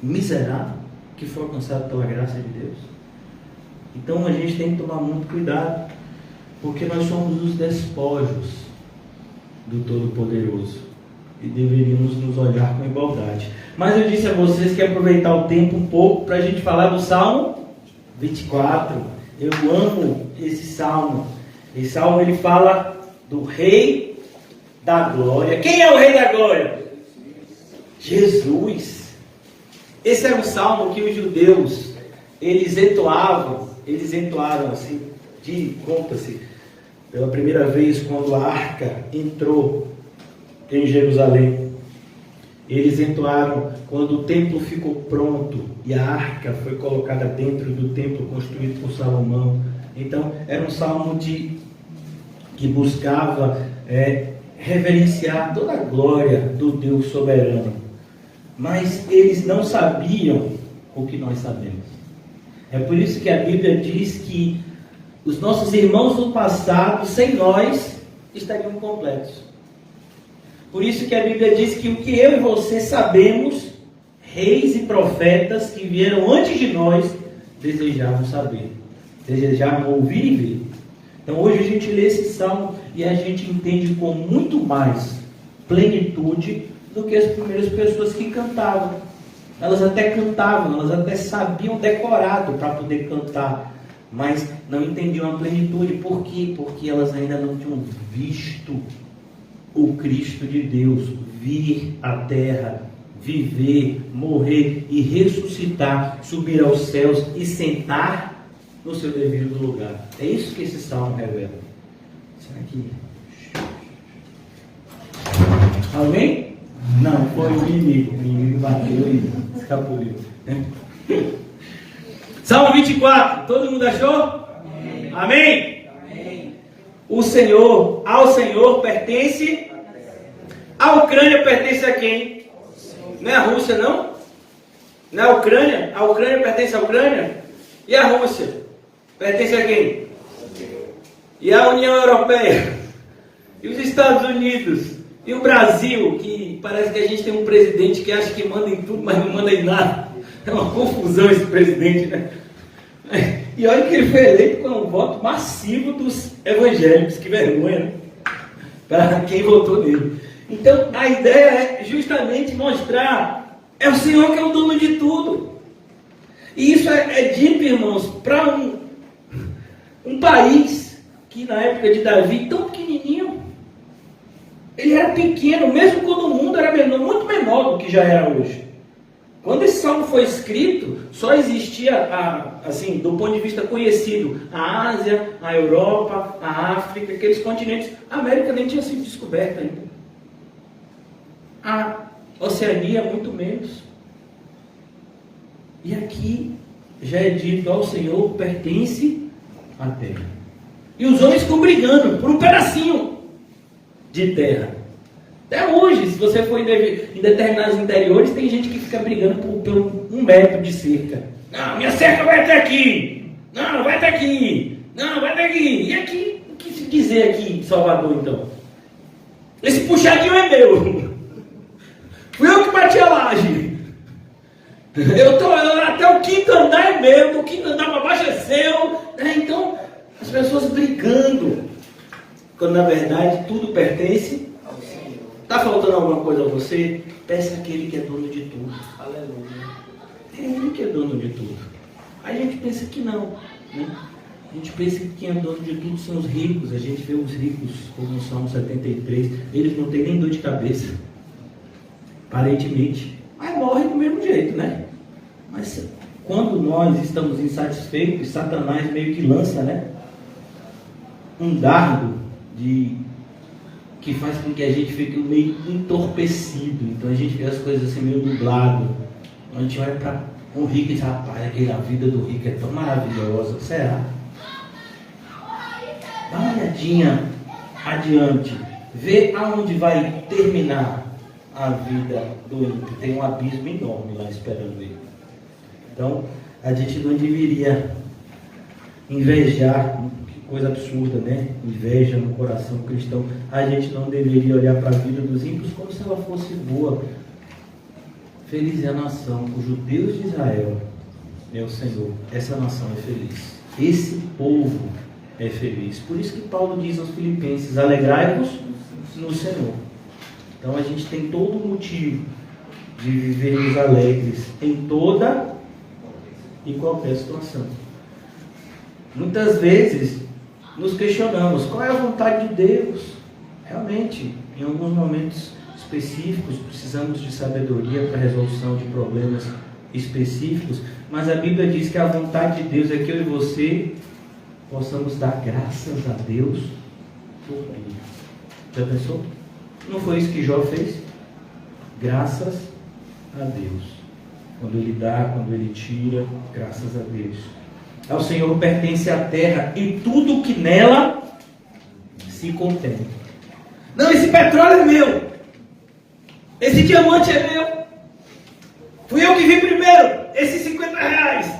A: miserável, que foi alcançado pela graça de Deus? Então a gente tem que tomar muito cuidado, porque nós somos os despojos do Todo-Poderoso e deveríamos nos olhar com igualdade. Mas eu disse a vocês que ia aproveitar o tempo um pouco para a gente falar do Salmo 24. Eu amo esse Salmo. Esse Salmo ele fala do Rei da Glória. Quem é o Rei da Glória? Jesus. Esse era um salmo que os judeus eles entoaram assim, conta-se pela primeira vez quando a arca entrou em Jerusalém. Eles entoaram quando o templo ficou pronto e a arca foi colocada dentro do templo construído por Salomão. Então era um salmo que buscava reverenciar toda a glória do Deus soberano. Mas eles não sabiam o que nós sabemos. É por isso que a Bíblia diz que os nossos irmãos do passado, sem nós, estariam completos. Por isso que a Bíblia diz que o que eu e você sabemos, reis e profetas que vieram antes de nós, desejavam saber, desejavam ouvir e ver. Então hoje a gente lê esse salmo e a gente entende com muito mais plenitude do que as primeiras pessoas que cantavam. Elas até cantavam, elas até sabiam decorado para poder cantar mas não entendiam a plenitude. Por quê? Porque elas ainda não tinham visto o Cristo de Deus vir à terra, viver, morrer e ressuscitar, subir aos céus e sentar no seu devido lugar. É isso que esse salmo revela. Será que... Alguém? Não, foi o inimigo. O inimigo bateu e escapuliu. Salmo 24. Todo mundo achou? Amém? Amém? Amém. O Senhor, ao Senhor pertence. A Ucrânia pertence a quem? Não é a Rússia, não? Não é a Ucrânia? A Ucrânia pertence à Ucrânia? E a Rússia? Pertence a quem? E a União Europeia? E os Estados Unidos? E o Brasil, que parece que a gente tem um presidente que acha que manda em tudo, mas não manda em nada. É uma confusão esse presidente, né? E olha que ele foi eleito com um voto massivo dos evangélicos. Que vergonha, né? Para quem votou nele. Então, a ideia é justamente mostrar, é o Senhor que é o dono de tudo. E isso é dito, irmãos, para um país que na época de Davi, tão pequenininho, ele era pequeno, mesmo quando o mundo era menor, muito menor do que já era hoje. Quando esse salmo foi escrito, só existia, assim, do ponto de vista conhecido, a Ásia, a Europa, a África, aqueles continentes. A América nem tinha sido descoberta ainda. A Oceania, muito menos. E aqui já é dito, ao Senhor pertence a terra. E os homens ficam brigando por um pedacinho de terra. Até hoje, se você for em determinados interiores, tem gente que fica brigando por 1 metro de cerca. Não, minha cerca vai até aqui. Não, vai até aqui. Não, vai até aqui. E aqui, o que se dizer aqui em Salvador, então? Esse puxadinho é meu. Fui eu que bati a laje. Até o 5º andar é meu, do 5º andar para baixo é seu. Então, as pessoas brigando, quando na verdade tudo pertence ao Senhor. Está faltando alguma coisa a você? Peça àquele que é dono de tudo. Aleluia. É Ele que é dono de tudo. A gente pensa que não, né? A gente pensa que quem é dono de tudo são os ricos. A gente vê os ricos, como no Salmo 73, eles não têm nem dor de cabeça, aparentemente, mas morrem do mesmo jeito, né? Mas quando nós estamos insatisfeitos, Satanás meio que lança, né, um dardo que faz com que a gente fique meio entorpecido. Então a gente vê as coisas assim meio nublado. A gente olha para um rico e diz, rapaz, a vida do rico é tão maravilhosa. Será? Dá uma olhadinha adiante, vê aonde vai terminar a vida do ímpio. Tem um abismo enorme lá esperando ele. Então, a gente não deveria invejar, que coisa absurda, né? Inveja no coração cristão. A gente não deveria olhar para a vida dos ímpios como se ela fosse boa. Feliz é a nação cujo Deus de Israel é o Senhor. Essa nação é feliz. Esse povo é feliz. Por isso que Paulo diz aos Filipenses, alegrai-vos no Senhor. Então a gente tem todo o motivo de vivermos alegres em toda e qualquer situação. Muitas vezes nos questionamos, qual é a vontade de Deus? Realmente, em alguns momentos específicos, precisamos de sabedoria para a resolução de problemas específicos, mas a Bíblia diz que a vontade de Deus é que eu e você possamos dar graças a Deus por tudo. Já pensou? Não foi isso que Jó fez? Graças a Deus. Quando ele dá, quando ele tira, graças a Deus. Ao Senhor pertence a terra e tudo que nela se contém. Não, esse petróleo é meu. Esse diamante é meu. Fui eu que vi primeiro. Esses 50 reais.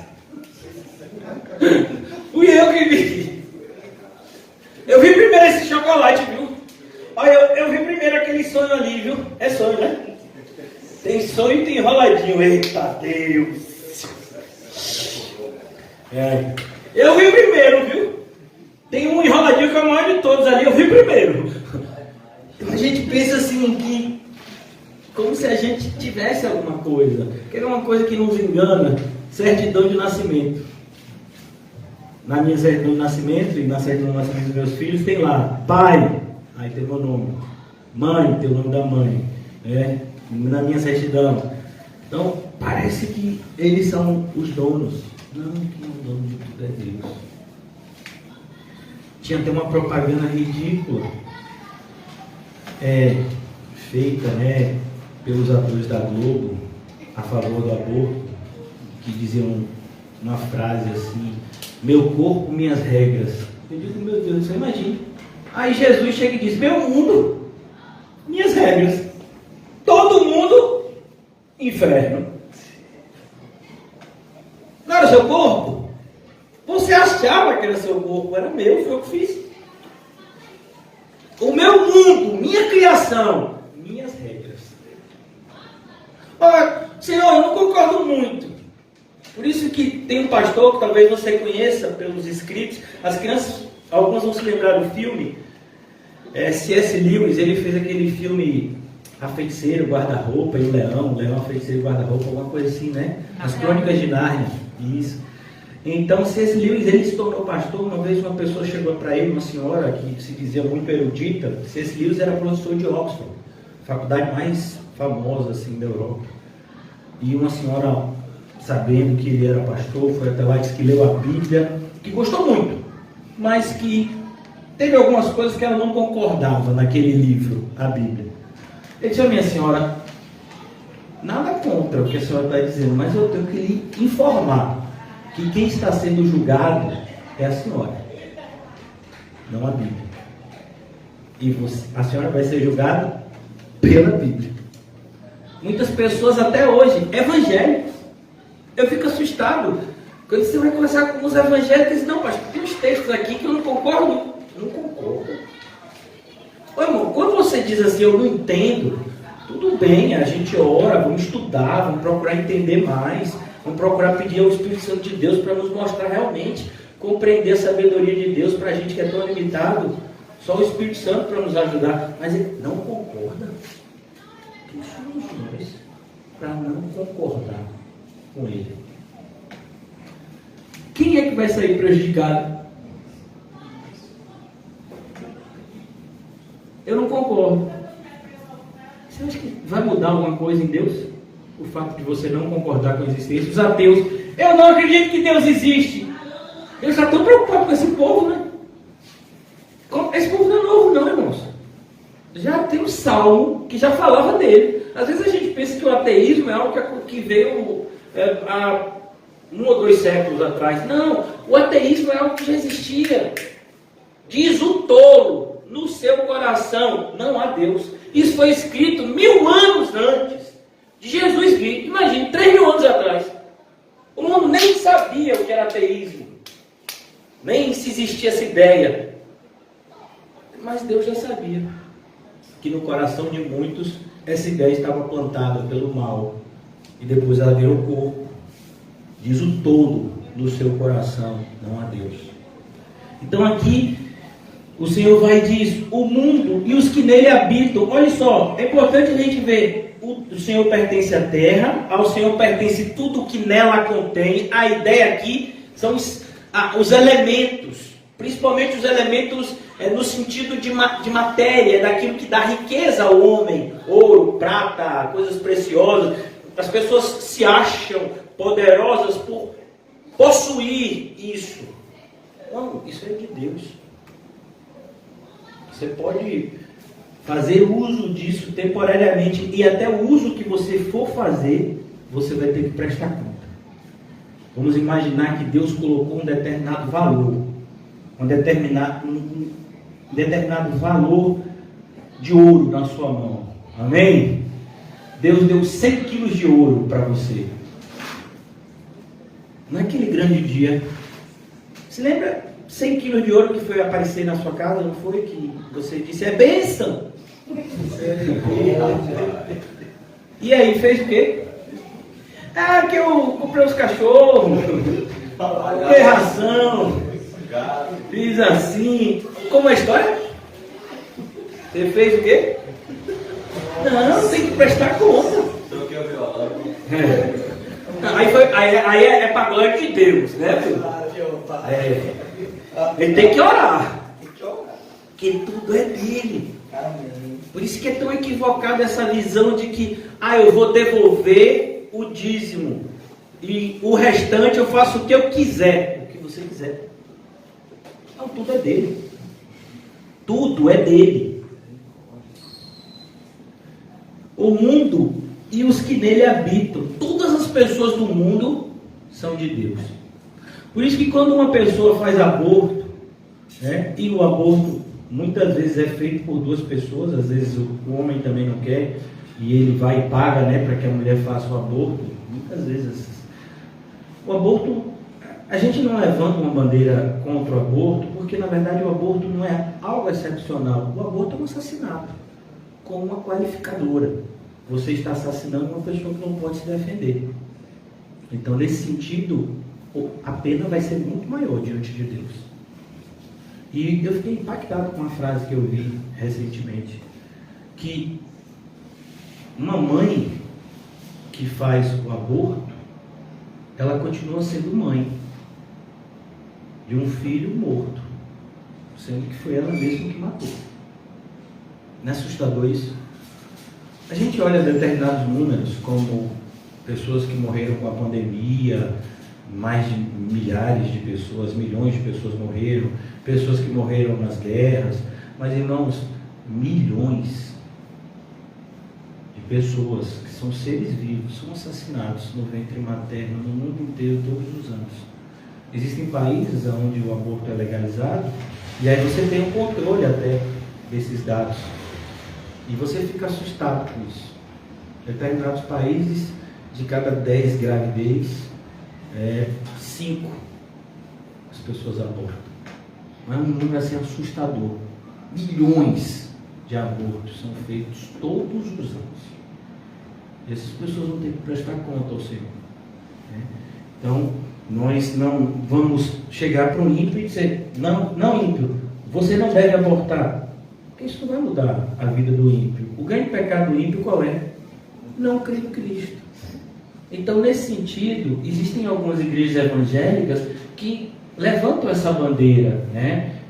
A: Fui eu que vi. Eu vi primeiro esse chocolate, viu? Olha, eu vi primeiro aquele sonho ali, viu? É sonho, né? Tem sonho e tem enroladinho. Eita Deus. Eu vi primeiro, viu? Tem um enroladinho que é o maior de todos ali. Eu vi primeiro. Então a gente pensa assim que como se a gente tivesse alguma coisa. Que é uma coisa que nos engana. Certidão de nascimento. no nascimento, e na certidão do nascimento dos meus filhos, tem lá, pai, aí tem meu nome, mãe, tem o nome da mãe, né? Na minha certidão. Então, parece que eles são os donos. Não, que o dono de tudo é Deus. Tinha até uma propaganda ridícula, feita, né, pelos atores da Globo, a favor do aborto, que diziam uma frase assim: meu corpo, minhas regras. Eu digo, meu Deus, você imagina. Aí Jesus chega e diz: meu mundo, minhas regras. Todo mundo, inferno. Não era seu corpo? Você achava que era seu corpo, era meu, foi eu que fiz. O meu mundo, minha criação, minhas regras. Olha, Senhor, eu não concordo muito. Por isso que tem um pastor que talvez você conheça pelos escritos. As crianças, algumas vão se lembrar do filme. C.S. Lewis, ele fez aquele filme A Feiticeira, o Guarda-Roupa e o Leão, a Feiticeira e o Guarda-Roupa, alguma coisa assim, né? As Crônicas de Nárnia, isso. Então, C.S. Lewis, ele se tornou pastor. Uma vez uma pessoa chegou para ele, uma senhora que se dizia muito erudita. C.S. Lewis era professor de Oxford, faculdade mais famosa assim da Europa. E uma senhora, sabendo que ele era pastor, foi até lá e disse que leu a Bíblia, que gostou muito, mas que teve algumas coisas que ela não concordava naquele livro, a Bíblia. Ele disse: minha senhora, nada contra o que a senhora está dizendo, mas eu tenho que lhe informar que quem está sendo julgado é a senhora, não a Bíblia. E a senhora vai ser julgada pela Bíblia. Muitas pessoas até hoje, evangélicos, eu fico assustado quando você vai conversar com os evangélicos e não, pastor, tem uns textos aqui que eu não concordo. Não concordo. Ô, irmão, quando você diz assim, eu não entendo, tudo bem, a gente ora, vamos estudar, vamos procurar entender mais, vamos procurar pedir ao Espírito Santo de Deus para nos mostrar realmente, compreender a sabedoria de Deus para a gente que é tão limitado. Só o Espírito Santo para nos ajudar. Mas ele não concorda. Quem somos nós para não concordar com ele? Quem é que vai sair prejudicado? Eu não concordo. Você acha que vai mudar alguma coisa em Deus? O fato de você não concordar com a existência. Os ateus: eu não acredito que Deus existe. Deus está tão preocupado com esse povo, né? Esse povo não é novo não, irmãos. Já tem um salmo que já falava dele. Às vezes a gente pensa que o ateísmo é algo que veio há 1 ou 2 séculos atrás. Não, o ateísmo é algo que já existia. Diz o tolo: no seu coração não há Deus. Isso foi escrito 1000 anos antes de Jesus vir. Imagine, 3000 anos atrás. O mundo nem sabia o que era ateísmo, nem se existia essa ideia. Mas Deus já sabia que no coração de muitos essa ideia estava plantada pelo mal, e depois ela ganhou corpo. Diz o tolo: no seu coração não há Deus. Então aqui o Senhor vai e diz: o mundo e os que nele habitam. Olha só, é importante a gente ver: o Senhor pertence à terra, ao Senhor pertence tudo que nela contém. A ideia aqui são os elementos, principalmente os elementos no sentido de matéria, daquilo que dá riqueza ao homem: ouro, prata, coisas preciosas. As pessoas se acham poderosas por possuir isso. Não, isso é de Deus. Você pode fazer uso disso temporariamente, e até o uso que você for fazer, você vai ter que prestar conta. Vamos imaginar que Deus colocou um determinado valor, um determinado valor de ouro na sua mão. Amém? Deus deu 100 quilos de ouro para você. Naquele grande dia, se lembra 100 quilos de ouro que foi aparecer na sua casa, não foi? Que você disse: é bênção. E aí, fez o quê? Que eu comprei os cachorros, comprei ração, fiz assim. Como a história? Você fez o quê? Não, tem que prestar conta. Aí é para a glória de Deus, né, filho?
C: Ele tem que orar. Porque tudo é dele. Por isso que é tão equivocada essa visão de que eu vou devolver o dízimo e o restante eu faço o que eu quiser. O que você quiser. Não, tudo é dele. Tudo é dele. O mundo e os que nele habitam, todas as pessoas do mundo são de Deus. Por isso que quando uma pessoa faz aborto, e o aborto muitas vezes é feito por duas pessoas, às vezes o homem também não quer, e ele vai e paga, para que a mulher faça o aborto. Muitas vezes o aborto, a gente não levanta uma bandeira contra o aborto, porque na verdade o aborto não é algo excepcional. O aborto é um assassinato, com uma qualificadora. Você está assassinando uma pessoa que não pode se defender. Então, nesse sentido, a pena vai ser muito maior diante de Deus. E eu fiquei impactado com uma frase que eu vi recentemente, que uma mãe que faz o aborto, ela continua sendo mãe de um filho morto, sendo que foi ela mesma que matou. Não é assustador isso? A gente olha determinados números, como pessoas que morreram com a pandemia, mais de milhares de pessoas, milhões de pessoas morreram, pessoas que morreram nas guerras, mas irmãos, milhões de pessoas que são seres vivos, são assassinados no ventre materno no mundo inteiro todos os anos. Existem países onde o aborto é legalizado, e aí você tem um controle até desses dados. E você fica assustado com isso. Em determinados países, de cada 10 gravidez, 5 as pessoas abortam. Mas é um número assim assustador. Milhões de abortos são feitos todos os anos. E essas pessoas vão ter que prestar conta ao Senhor. Então, nós não vamos chegar para um ímpio e dizer, não ímpio, você não deve abortar. Porque isso não vai mudar a vida do ímpio. O grande pecado do ímpio qual é? Não crer em Cristo. Então, nesse sentido, existem algumas igrejas evangélicas que levantam essa bandeira,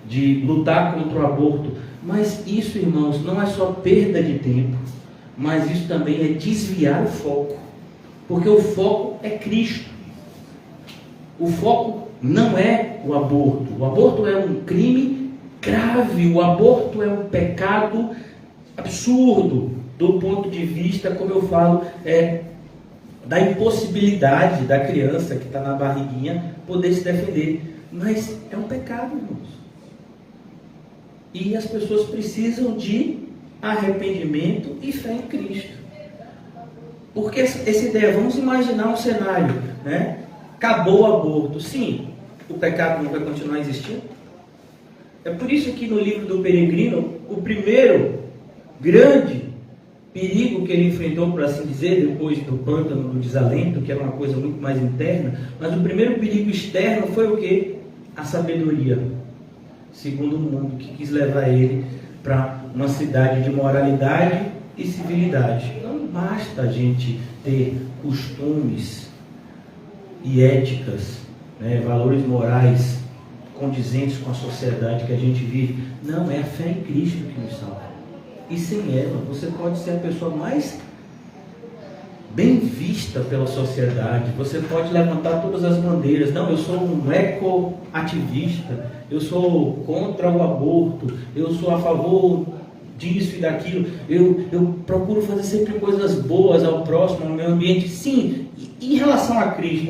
C: de lutar contra o aborto. Mas isso, irmãos, não é só perda de tempo, mas isso também é desviar o foco. Porque o foco é Cristo. O foco não é o aborto. O aborto é um crime grave, o aborto é um pecado absurdo do ponto de vista, como eu falo, da impossibilidade da criança que está na barriguinha poder se defender. Mas é um pecado, irmãos. E as pessoas precisam de arrependimento e fé em Cristo. Porque essa ideia, vamos imaginar um cenário, acabou o aborto. Sim, o pecado não vai continuar existindo. É por isso que no livro do Peregrino, o primeiro grande perigo que ele enfrentou, por assim dizer, depois do pântano, do desalento, que era uma coisa muito mais interna, mas o primeiro perigo externo foi o quê? A sabedoria, segundo o mundo, que quis levar ele para uma cidade de moralidade e civilidade. Não basta a gente ter costumes e éticas, valores morais condizentes com a sociedade que a gente vive. Não, é a fé em Cristo que nos salva. E sem ela, você pode ser a pessoa mais bem vista pela sociedade, você pode levantar todas as bandeiras. Não, eu sou um ecoativista, eu sou contra o aborto, eu sou a favor disso e daquilo, eu procuro fazer sempre coisas boas ao próximo, ao meio ambiente. Sim, em relação a Cristo,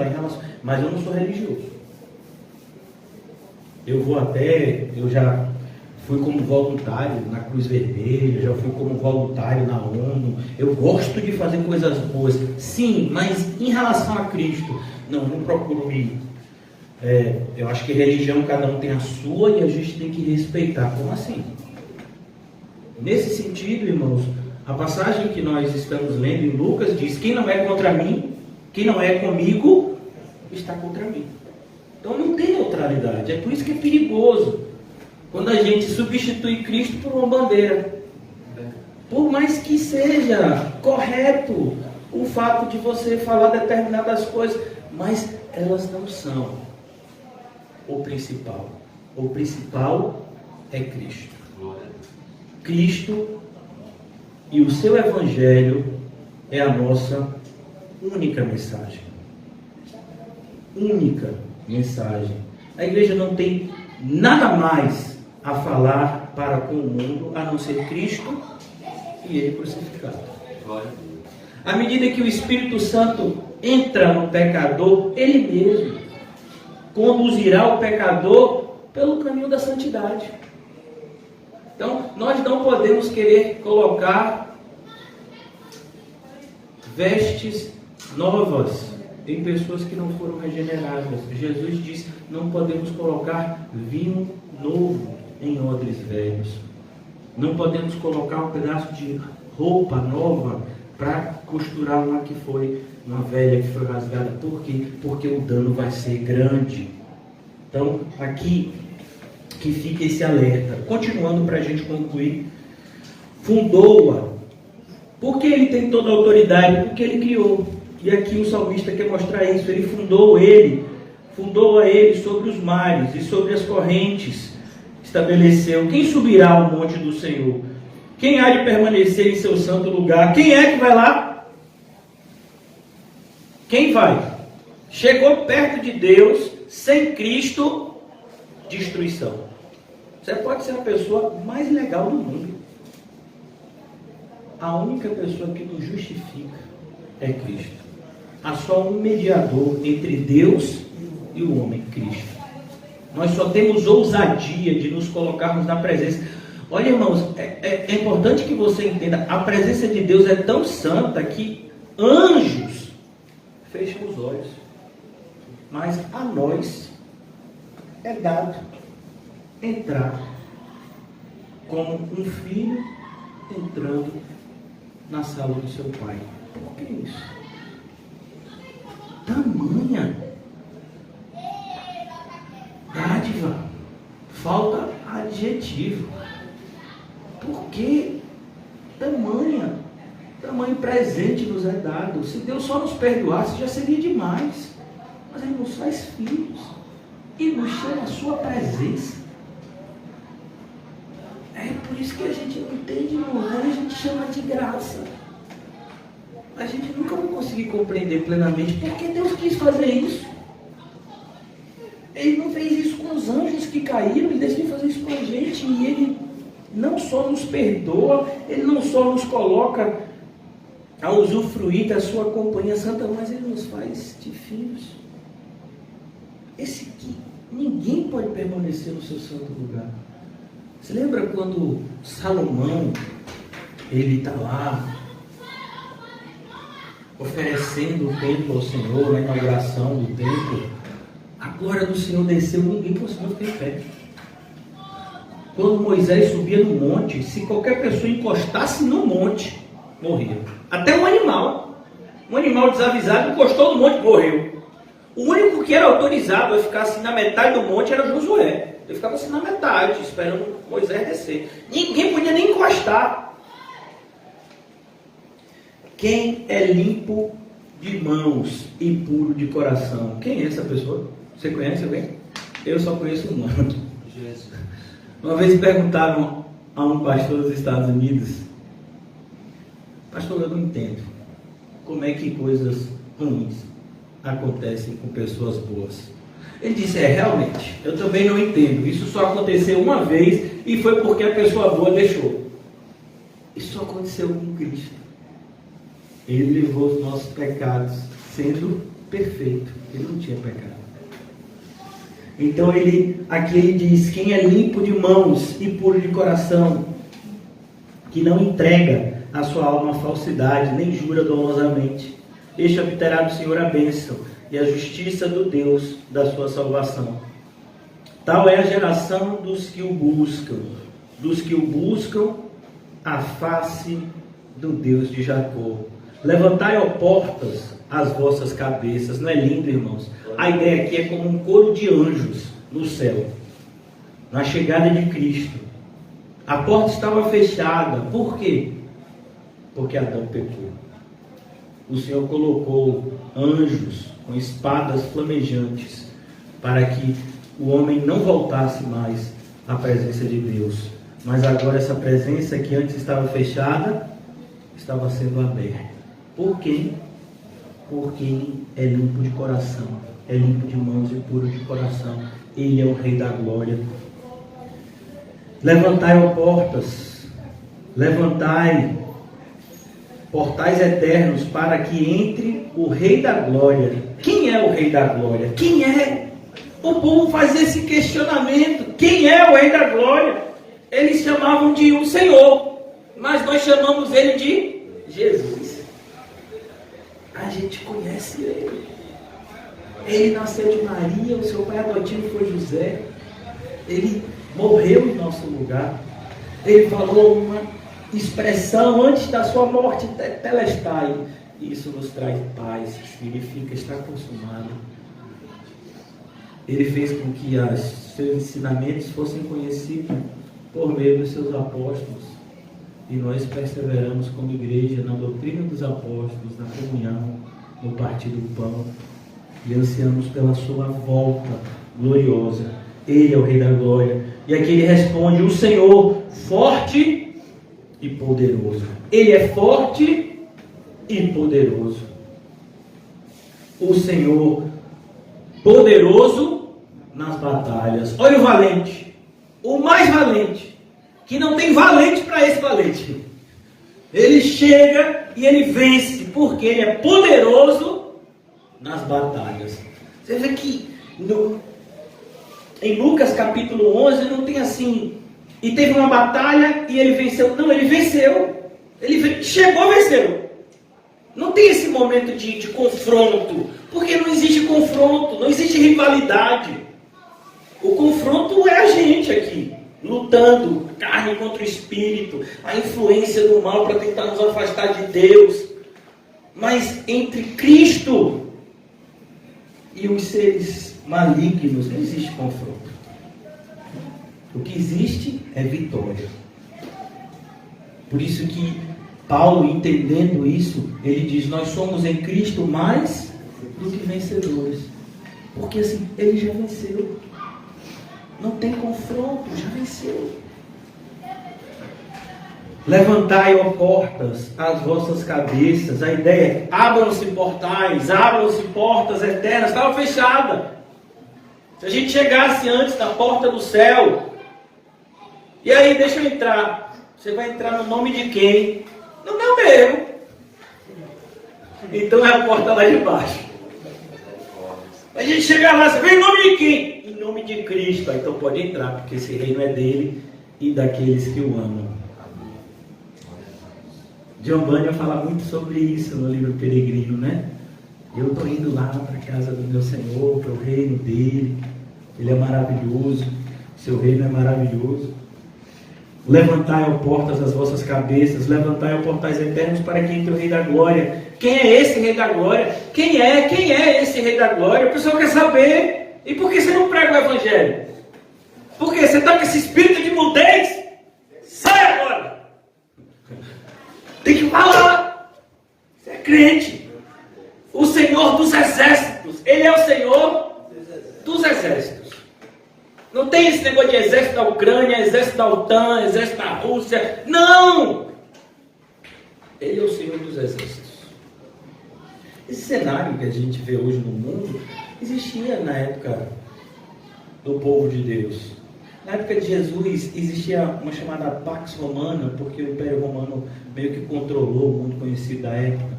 C: mas eu não sou religioso. Eu já fui como voluntário na Cruz Vermelha, já fui como voluntário na ONU. Eu gosto de fazer coisas boas, sim, mas em relação a Cristo, não procuro ir. Eu acho que religião, cada um tem a sua e a gente tem que respeitar. Como assim? Nesse sentido, irmãos, a passagem que nós estamos lendo em Lucas diz: quem não é contra mim, quem não é comigo, está contra mim. Então não tem neutralidade. É por isso que é perigoso quando a gente substitui Cristo por uma bandeira. Por mais que seja correto o fato de você falar determinadas coisas, mas elas não são. o principal. O principal é Cristo. Cristo e o seu Evangelho é a nossa única mensagem. Única mensagem. A igreja não tem nada mais a falar para com o mundo a não ser Cristo e Ele crucificado. À medida que o Espírito Santo entra no pecador, Ele mesmo conduzirá o pecador pelo caminho da santidade. Então, nós não podemos querer colocar vestes novas em pessoas que não foram regeneradas. Jesus diz: não podemos colocar vinho novo em odres velhos. Não podemos colocar um pedaço de roupa nova para costurar uma que foi uma velha que foi rasgada. Por quê? Porque o dano vai ser grande. Então, aqui que fica esse alerta. Continuando para a gente concluir. Fundou-a. Porque ele tem toda a autoridade? Porque ele criou. E aqui o salmista quer mostrar isso. Ele fundou a ele sobre os mares e sobre as correntes. Estabeleceu. Quem subirá ao monte do Senhor? Quem há de permanecer em seu santo lugar? Quem é que vai lá? Quem vai? Chegou perto de Deus, sem Cristo, destruição. Você pode ser a pessoa mais legal do mundo. A única pessoa que nos justifica é Cristo. Há só um mediador entre Deus e o homem, Cristo. Nós só temos ousadia de nos colocarmos na presença. Olha, irmãos, é importante que você entenda, a presença de Deus é tão santa que anjos fecham os olhos. Mas a nós é dado entrar como um filho entrando na sala do seu pai. Por que isso? Tamanha dádiva, falta adjetivo. Por que tamanho presente nos é dado? Se Deus só nos perdoasse, já seria demais. Mas Ele nos faz filhos e nos chama a sua presença. É por isso que a gente não entende, irmão. A gente chama de graça. A gente nunca vai conseguir compreender plenamente porque Deus quis fazer isso. Ele não fez isso com os anjos que caíram, Ele decidiu fazer isso com a gente. E Ele não só nos perdoa, Ele não só nos coloca a usufruir da sua companhia santa, mas Ele nos faz de filhos. Esse aqui, ninguém pode permanecer no seu santo lugar. Você lembra quando Salomão, ele está lá, oferecendo o templo ao Senhor, na inauguração do templo, a glória do Senhor desceu, ninguém conseguiu ficar em pé. Quando Moisés subia no monte, se qualquer pessoa encostasse no monte, morria. Até um animal desavisado encostou no monte e morreu. O único que era autorizado a ficar assim na metade do monte era Josué. Ele ficava assim na metade, esperando Moisés descer. Ninguém podia nem encostar. Quem é limpo de mãos e puro de coração? Quem é essa pessoa? Você conhece alguém? Eu só conheço um nome. Jesus. Uma vez perguntaram a um pastor dos Estados Unidos: pastor, eu não entendo como é que coisas ruins acontecem com pessoas boas. Ele disse: realmente, eu também não entendo. Isso só aconteceu uma vez e foi porque a pessoa boa deixou. Isso só aconteceu com Cristo. Ele levou os nossos pecados, sendo perfeito. Ele não tinha pecado. Então aqui ele diz: quem é limpo de mãos e puro de coração, que não entrega a sua alma à falsidade, nem jura dolosamente, este obterá do Senhor a bênção e a justiça do Deus da sua salvação. Tal é a geração dos que o buscam a face do Deus de Jacó. Levantai, ó portas, as vossas cabeças. Não é lindo, irmãos? A ideia aqui é como um coro de anjos no céu, na chegada de Cristo. A porta estava fechada. Por quê? Porque Adão pecou. O Senhor colocou anjos com espadas flamejantes para que o homem não voltasse mais à presença de Deus. Mas agora essa presença que antes estava fechada, estava sendo aberta. Por quem? Por quem é limpo de coração, é limpo de mãos e puro de coração. Ele é o Rei da Glória. Levantai, ó portas, levantai, portais eternos, para que entre o Rei da Glória. Quem é o Rei da Glória? Quem é? O povo fazia esse questionamento. Quem é o Rei da Glória? Eles chamavam de um Senhor, mas nós chamamos ele de Jesus. A gente conhece ele. Ele nasceu de Maria, o seu pai adotivo foi José. Ele morreu em nosso lugar. Ele falou uma expressão antes da sua morte, Telestai. Isso nos traz paz, significa estar consumado. Ele fez com que seus ensinamentos fossem conhecidos por meio dos seus apóstolos. E nós perseveramos como igreja na doutrina dos apóstolos, na comunhão, no partir do pão. E ansiamos pela sua volta gloriosa. Ele é o Rei da Glória. E aqui ele responde: o Senhor forte e poderoso. Ele é forte e poderoso. O Senhor poderoso nas batalhas. Olha o valente, o mais valente, que não tem valente para esse valente. Ele chega e ele vence, porque ele é poderoso nas batalhas. Você vê que em Lucas capítulo 11 não tem assim, e teve uma batalha e ele venceu. Não, ele venceu. Ele chegou, venceu. Não tem esse momento de confronto, porque não existe confronto, não existe rivalidade. O confronto é a gente aqui, lutando, carne contra o espírito, a influência do mal para tentar nos afastar de Deus. Mas entre Cristo e os seres malignos não existe confronto. O que existe é vitória. Por isso que Paulo, entendendo isso, ele diz: nós somos em Cristo mais do que vencedores. Porque assim, ele já venceu. Não tem confronto, já venceu. Levantai, ó portas, as vossas cabeças. A ideia é: abram-se portais, abram-se portas eternas. Estava fechada. Se a gente chegasse antes na porta do céu, e aí deixa eu entrar. Você vai entrar no nome de quem? No meu mesmo. Então é a porta lá de baixo. A gente chegar lá, você vem em nome de quem? Em nome de Cristo. Então pode entrar, porque esse reino é dele e daqueles que o amam. John Bunyan fala muito sobre isso no livro Peregrino, né? Eu estou indo lá para a casa do meu Senhor, para o reino dele. Ele é maravilhoso. Seu reino é maravilhoso. Levantai, ó portas, as vossas cabeças. Levantai, ó portais eternos, para que entre o Rei da Glória. Quem é esse Rei da Glória? Quem é esse Rei da Glória? O pessoal quer saber. E por que você não prega o Evangelho? Por que você está com esse espírito de mudez? Sai agora! Tem que falar. Você é crente. O Senhor dos exércitos. Ele é o Senhor dos exércitos. Não tem esse negócio de exército da Ucrânia, exército da OTAN, exército da Rússia. Não! Ele é o Senhor dos exércitos. Esse cenário que a gente vê hoje no mundo existia na época do povo de Deus. Na época de Jesus existia uma chamada Pax Romana, porque o Império Romano meio que controlou o mundo conhecido da época.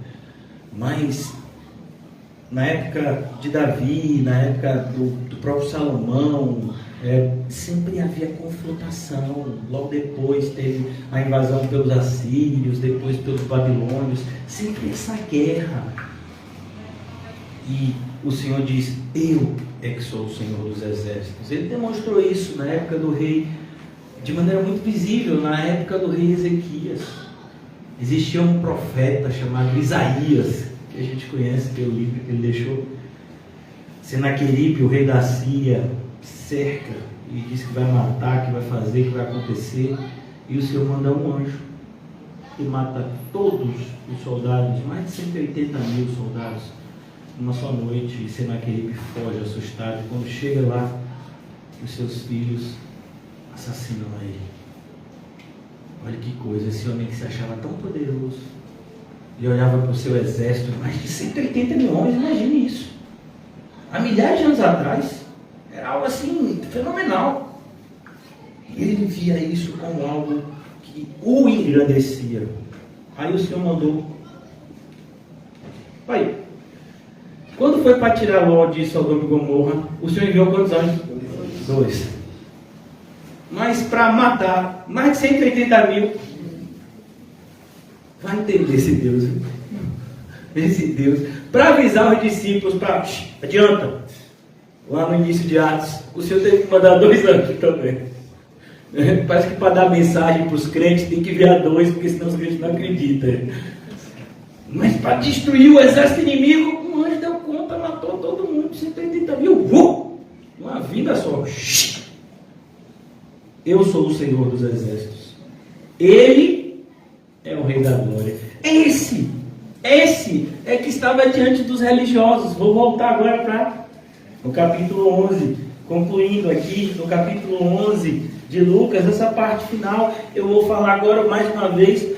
C: Mas na época de Davi, na época do próprio Salomão, sempre havia confrontação. Logo depois teve a invasão pelos assírios, depois pelos babilônios. Sempre essa guerra. E o Senhor diz: eu é que sou o Senhor dos exércitos. Ele demonstrou isso na época do rei, de maneira muito visível, na época do rei Ezequias. Existia um profeta chamado Isaías, que a gente conhece pelo livro que ele deixou. Senaqueribe, o rei da Síria, cerca e diz que vai matar, que vai fazer, que vai acontecer. E o Senhor manda um anjo e mata todos os soldados, mais de 180 mil soldados, numa só noite. E Senaqueribe foge assustado. Quando chega lá, os seus filhos assassinam a ele. Olha que coisa, esse homem que se achava tão poderoso, ele olhava para o seu exército, mais de 180 mil homens, imagine isso. Há milhares de anos atrás, era algo assim, fenomenal. E ele via isso como algo que o engrandecia. Aí o Senhor mandou. Pai, quando foi para tirar Ló de Sodoma e Gomorra, o Senhor enviou quantos anjos? 2. Mas para matar mais de 180 mil, vai entender esse Deus, hein? Esse Deus, para avisar os discípulos, para adianta, lá no início de Atos, o Senhor teve que mandar 2 anjos também. Parece que para dar mensagem para os crentes tem que enviar 2, porque senão os crentes não acreditam. Mas para destruir o exército inimigo, um anjo deu conta, matou todo mundo, 180 mil, uma vida só. Eu sou o Senhor dos exércitos. Ele é o Rei da Glória. Esse é que estava diante dos religiosos. Vou voltar agora para o capítulo 11, concluindo aqui no capítulo 11 de Lucas, essa parte final. Eu vou falar agora mais uma vez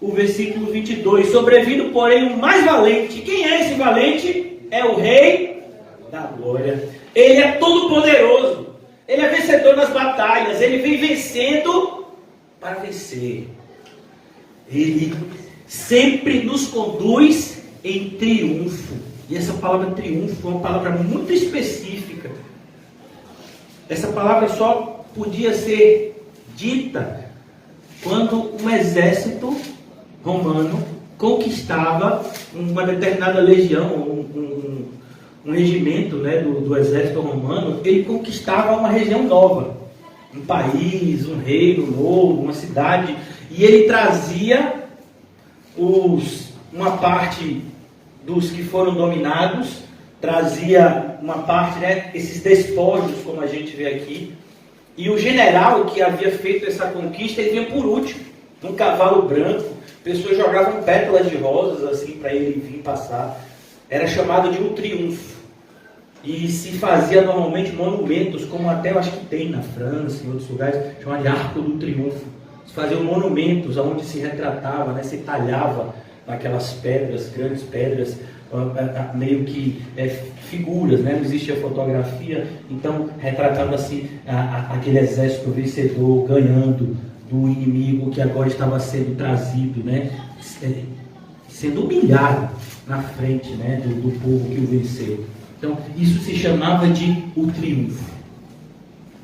C: o versículo 22. Sobrevindo, porém, o mais valente. Quem é esse valente? É o Rei da Glória. Ele é todo poderoso. Ele é vencedor nas batalhas. Ele vem vencendo para vencer. Ele sempre nos conduz em triunfo. E essa palavra triunfo é uma palavra muito específica. Essa palavra só podia ser dita quando um exército romano conquistava uma determinada legião, um regimento, né, do exército romano. Ele conquistava uma região nova, um país, um reino novo, uma cidade, e ele trazia uma parte dos que foram dominados, trazia uma parte, né, esses despojos, como a gente vê aqui, e o general que havia feito essa conquista, ele vinha por último, num cavalo branco. Pessoas jogavam pétalas de rosas assim para ele vir passar. Era chamado de um triunfo. E se fazia normalmente monumentos, como até eu acho que tem na França, em outros lugares, chamado de Arco do Triunfo. Se faziam monumentos onde se retratava, né, se talhava naquelas pedras, grandes pedras, meio que figuras, né? Não existia fotografia, então retratando assim aquele exército vencedor ganhando do inimigo que agora estava sendo trazido, né? Sendo humilhado na frente, né, do povo que o venceu. Então isso se chamava de o triunfo.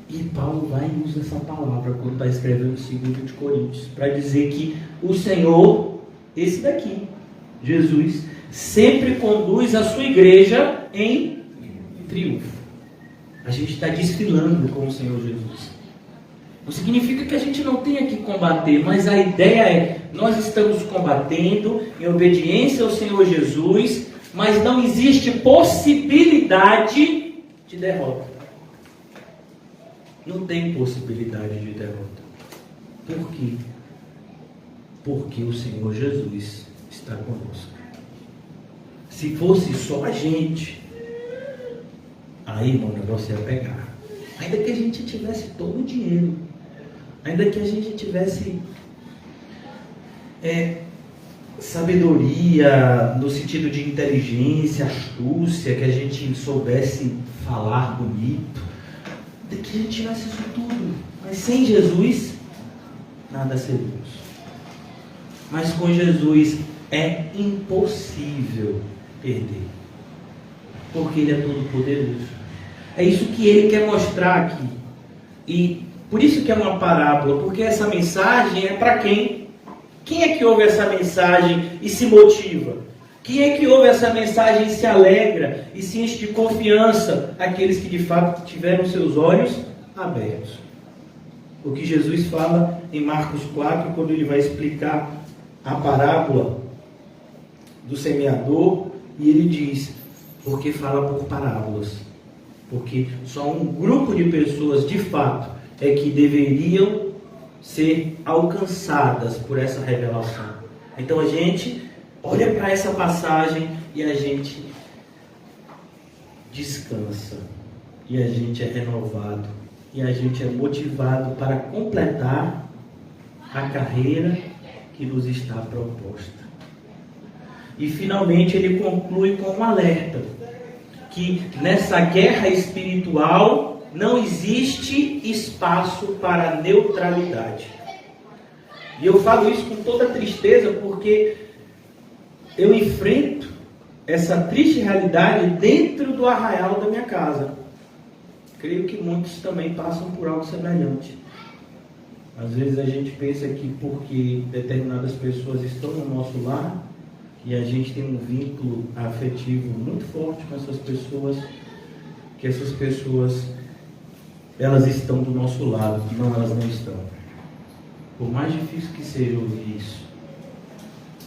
C: E Paulo vai e usa essa palavra quando está escrevendo o 2 de Coríntios, para dizer que o Senhor, esse daqui, Jesus, sempre conduz a sua igreja em triunfo. A gente está desfilando com o Senhor Jesus. Não significa que a gente não tenha que combater, mas a ideia é, nós estamos combatendo em obediência ao Senhor Jesus, mas não existe possibilidade de derrota. Não tem possibilidade de derrota. Por quê? Porque o Senhor Jesus está conosco. Se fosse só a gente, aí, irmão, o negócio ia pegar. Ainda que a gente tivesse todo o dinheiro, ainda que a gente tivesse sabedoria, no sentido de inteligência, astúcia, que a gente soubesse falar bonito, ainda que a gente tivesse isso tudo, mas sem Jesus, nada seremos. Mas com Jesus é impossível perder, porque Ele é todo poderoso. É isso que Ele quer mostrar aqui. E por isso que é uma parábola, porque essa mensagem é para quem? Quem é que ouve essa mensagem e se motiva? Quem é que ouve essa mensagem e se alegra e se enche de confiança? Aqueles que de fato tiveram seus olhos abertos. O que Jesus fala em Marcos 4, quando ele vai explicar a parábola do semeador, e ele diz, porque fala por parábolas, porque só um grupo de pessoas de fato é que deveriam ser alcançadas por essa revelação. Então a gente olha para essa passagem e a gente descansa, e a gente é renovado, e a gente é motivado para completar a carreira que nos está proposta. E finalmente ele conclui com um alerta, que nessa guerra espiritual não existe espaço para neutralidade. E eu falo isso com toda tristeza porque eu enfrento essa triste realidade dentro do arraial da minha casa. Creio que muitos também passam por algo semelhante. Às vezes a gente pensa que porque determinadas pessoas estão no nosso lar e a gente tem um vínculo afetivo muito forte com essas pessoas, que essas pessoas, elas estão do nosso lado. Não, elas não estão. Por mais difícil que seja ouvir isso.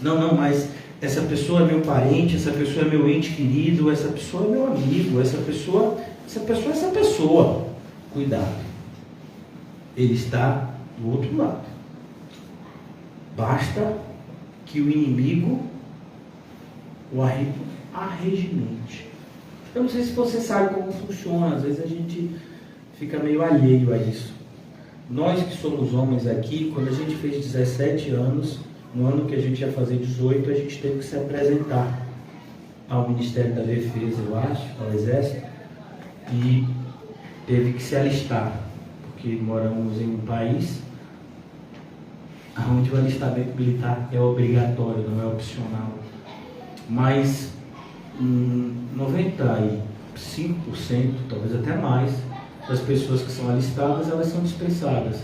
C: Não, mas essa pessoa é meu parente, essa pessoa é meu ente querido, essa pessoa é meu amigo, essa pessoa é essa pessoa. Cuidado. Ele está do outro lado. Basta que o inimigo o arregimente. Eu não sei se você sabe como funciona, às vezes a gente fica meio alheio a isso. Nós que somos homens aqui, quando a gente fez 17 anos, no ano que a gente ia fazer 18, a gente teve que se apresentar ao Ministério da Defesa, eu acho, ao Exército, e teve que se alistar, porque moramos em um país onde o alistamento militar é obrigatório, não é opcional. Mas 95%, talvez até mais, das pessoas que são alistadas, elas são dispensadas.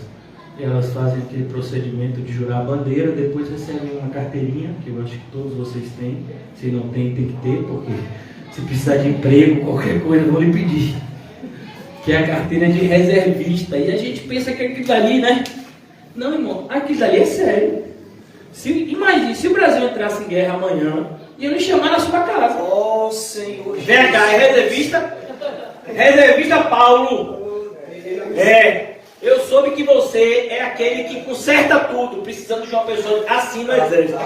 C: Elas fazem aquele procedimento de jurar a bandeira, depois recebem uma carteirinha, que eu acho que todos vocês têm. Se não tem, tem que ter, porque se precisar de emprego, qualquer coisa, vão lhe pedir. Que é a carteira de reservista. E a gente pensa que aquilo dali, né? Não, irmão, aquilo dali é sério. Imagine, se o Brasil entrasse em guerra amanhã, iam lhe chamar na sua casa.
B: Oh, Senhor.
C: Vem cá, é reservista? Reservista Paulo. Eu soube que você é aquele que conserta tudo, precisando de uma pessoa assim no exército.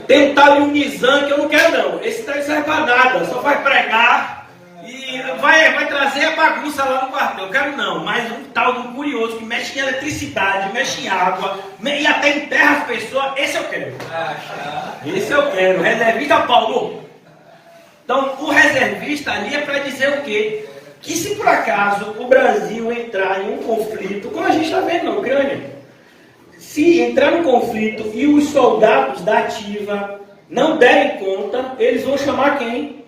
C: Tem um tal de um Nizam que eu não quero não. Esse tal não serve pra nada, só vai pregar e vai trazer a bagunça lá no quartel. Eu quero não, mas um tal de um curioso que mexe em eletricidade, mexe em água e até enterra as pessoas, esse eu quero. Esse eu quero, reservista Paulo. Então, o reservista ali é para dizer o quê? Que se por acaso o Brasil entrar em um conflito, como a gente está vendo na Ucrânia, se entrar no conflito e os soldados da ativa não derem conta, eles vão chamar quem?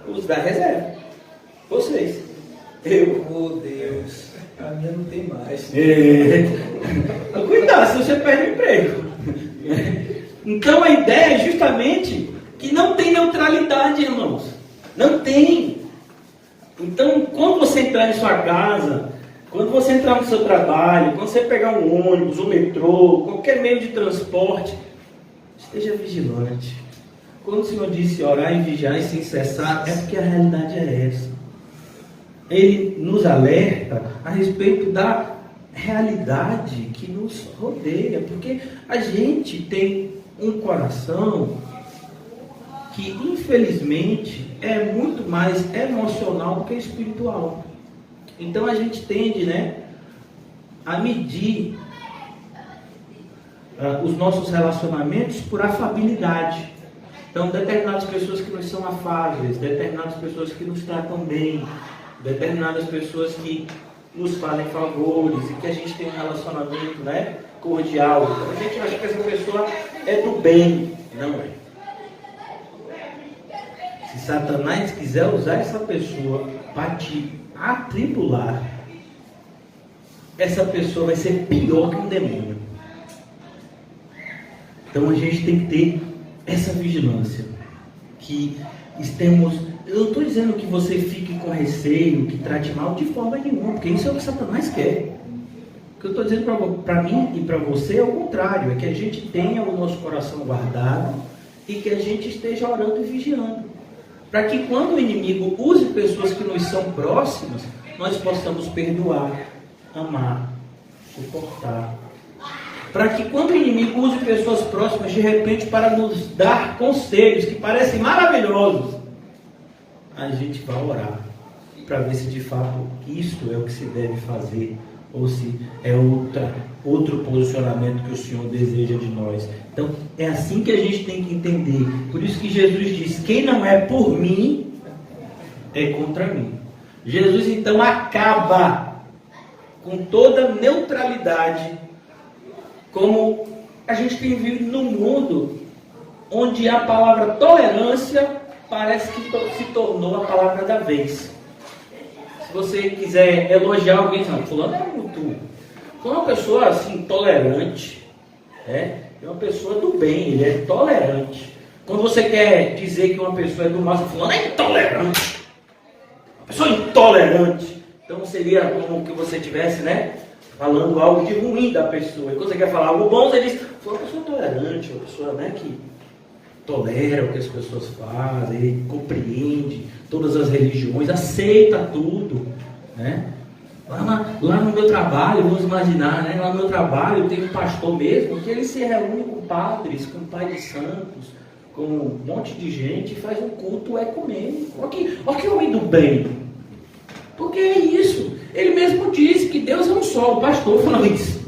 C: Os da reserva. Vocês. Eu.
B: Oh, Deus. A minha não tem mais.
C: Cuidado, se você perde o emprego. Então a ideia é justamente que não tem neutralidade, irmãos. Não tem. Então, quando você entrar em sua casa, quando você entrar no seu trabalho, quando você pegar um ônibus, um metrô, qualquer meio de transporte, esteja vigilante. Quando o Senhor disse orar e vigiar e sem cessar, é porque a realidade é essa. Ele nos alerta a respeito da realidade que nos rodeia, porque a gente tem um coração que infelizmente é muito mais emocional do que espiritual. Então a gente tende, a medir os nossos relacionamentos por afabilidade. Então determinadas pessoas que nos são afáveis, determinadas pessoas que nos tratam bem, determinadas pessoas que nos fazem favores e que a gente tem um relacionamento cordial. Então a gente acha que essa pessoa é do bem. Não é. Se Satanás quiser usar essa pessoa para te atribular, essa pessoa vai ser pior que um demônio. Então a gente tem que ter essa vigilância. Que estemos. Eu não estou dizendo que você fique com receio, que trate mal de forma nenhuma, porque isso é o que Satanás quer. O que eu estou dizendo para mim e para você é o contrário, é que a gente tenha o nosso coração guardado e que a gente esteja orando e vigiando. Para que quando o inimigo use pessoas que nos são próximas, nós possamos perdoar, amar, suportar. Para que quando o inimigo use pessoas próximas, de repente, para nos dar conselhos que parecem maravilhosos, a gente vai orar. para ver se de fato isso é o que se deve fazer ou se é outro posicionamento que o Senhor deseja de nós. Então, é assim que a gente tem que entender. Por isso que Jesus diz: quem não é por mim, é contra mim. Jesus, então, acaba com toda neutralidade, como a gente tem vivido num mundo onde a palavra tolerância parece que se tornou a palavra da vez. Se você quiser elogiar alguém, não, fulano é muito... Fulano é uma pessoa assim, tolerante, é uma pessoa do bem, ele é tolerante. Quando você quer dizer que uma pessoa é do mal, fulano é intolerante. Uma pessoa intolerante. Então seria como que você estivesse, né, falando algo de ruim da pessoa. E quando você quer falar algo bom, você diz: foi uma pessoa tolerante, uma pessoa, né, que tolera o que as pessoas fazem, ele compreende todas as religiões, aceita tudo, né? Lá no meu trabalho, vamos imaginar, né? Lá no meu trabalho tem um pastor mesmo que ele se reúne com padres, com pais de santos, com um monte de gente e faz um culto ecumênico. Olha que homem do bem. Porque é isso. Ele mesmo disse que Deus é um só. O pastor falou isso.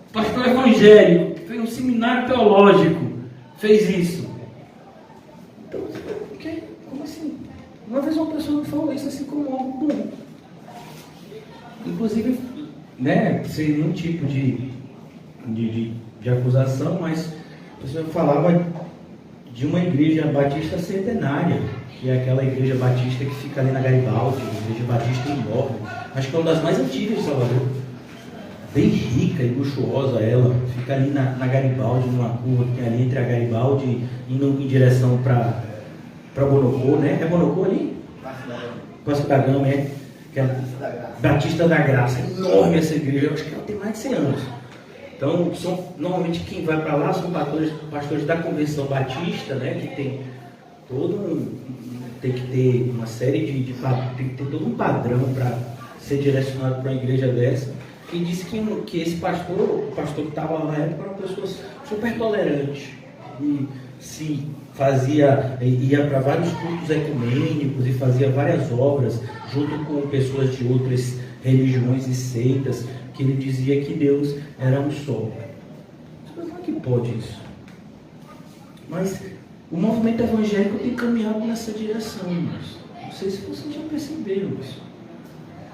C: O pastor evangélico, que fez um seminário teológico, fez isso. Então, o quê? Como assim? Uma vez uma pessoa me falou isso assim como algo bom. Inclusive, né, sem nenhum tipo de acusação, mas a pessoa falava de uma igreja batista centenária, que é aquela igreja batista que fica ali na Garibaldi, igreja batista enorme. Acho que é uma das mais antigas de Salvador. Bem rica e luxuosa ela, fica ali na Garibaldi, numa rua que tem ali entre a Garibaldi indo em direção para Bonocô, né? É Bonocô ali? Vasco da Gama, é. Que é Batista da Graça. É enorme essa igreja, eu acho que ela tem mais de 100 anos. Então, normalmente quem vai para lá são pastores da Convenção Batista, né? Que tem tem que ter uma série tem que ter todo um padrão para ser direcionado para uma igreja dessa. E disse que esse pastor, o pastor que estava lá na época, era uma pessoa super tolerante. E ia para vários cultos ecumênicos e fazia várias obras junto com pessoas de outras religiões e seitas, que ele dizia que Deus era um só. Mas como é que pode isso? Mas o movimento evangélico tem caminhado nessa direção, irmãos. Não sei se vocês já perceberam isso.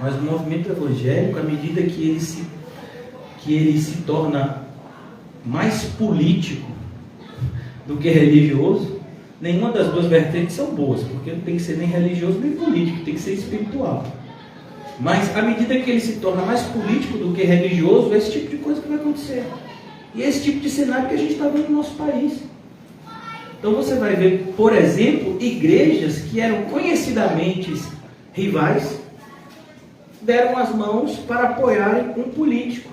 C: Mas o movimento evangélico, à medida que ele se torna mais político do que religioso, nenhuma das duas vertentes são boas, porque não tem que ser nem religioso nem político, tem que ser espiritual. Mas à medida que ele se torna mais político do que religioso, é esse tipo de coisa que vai acontecer. E é esse tipo de cenário que a gente está vendo no nosso país. Então você vai ver, por exemplo, igrejas que eram conhecidamente rivais, deram as mãos para apoiarem um político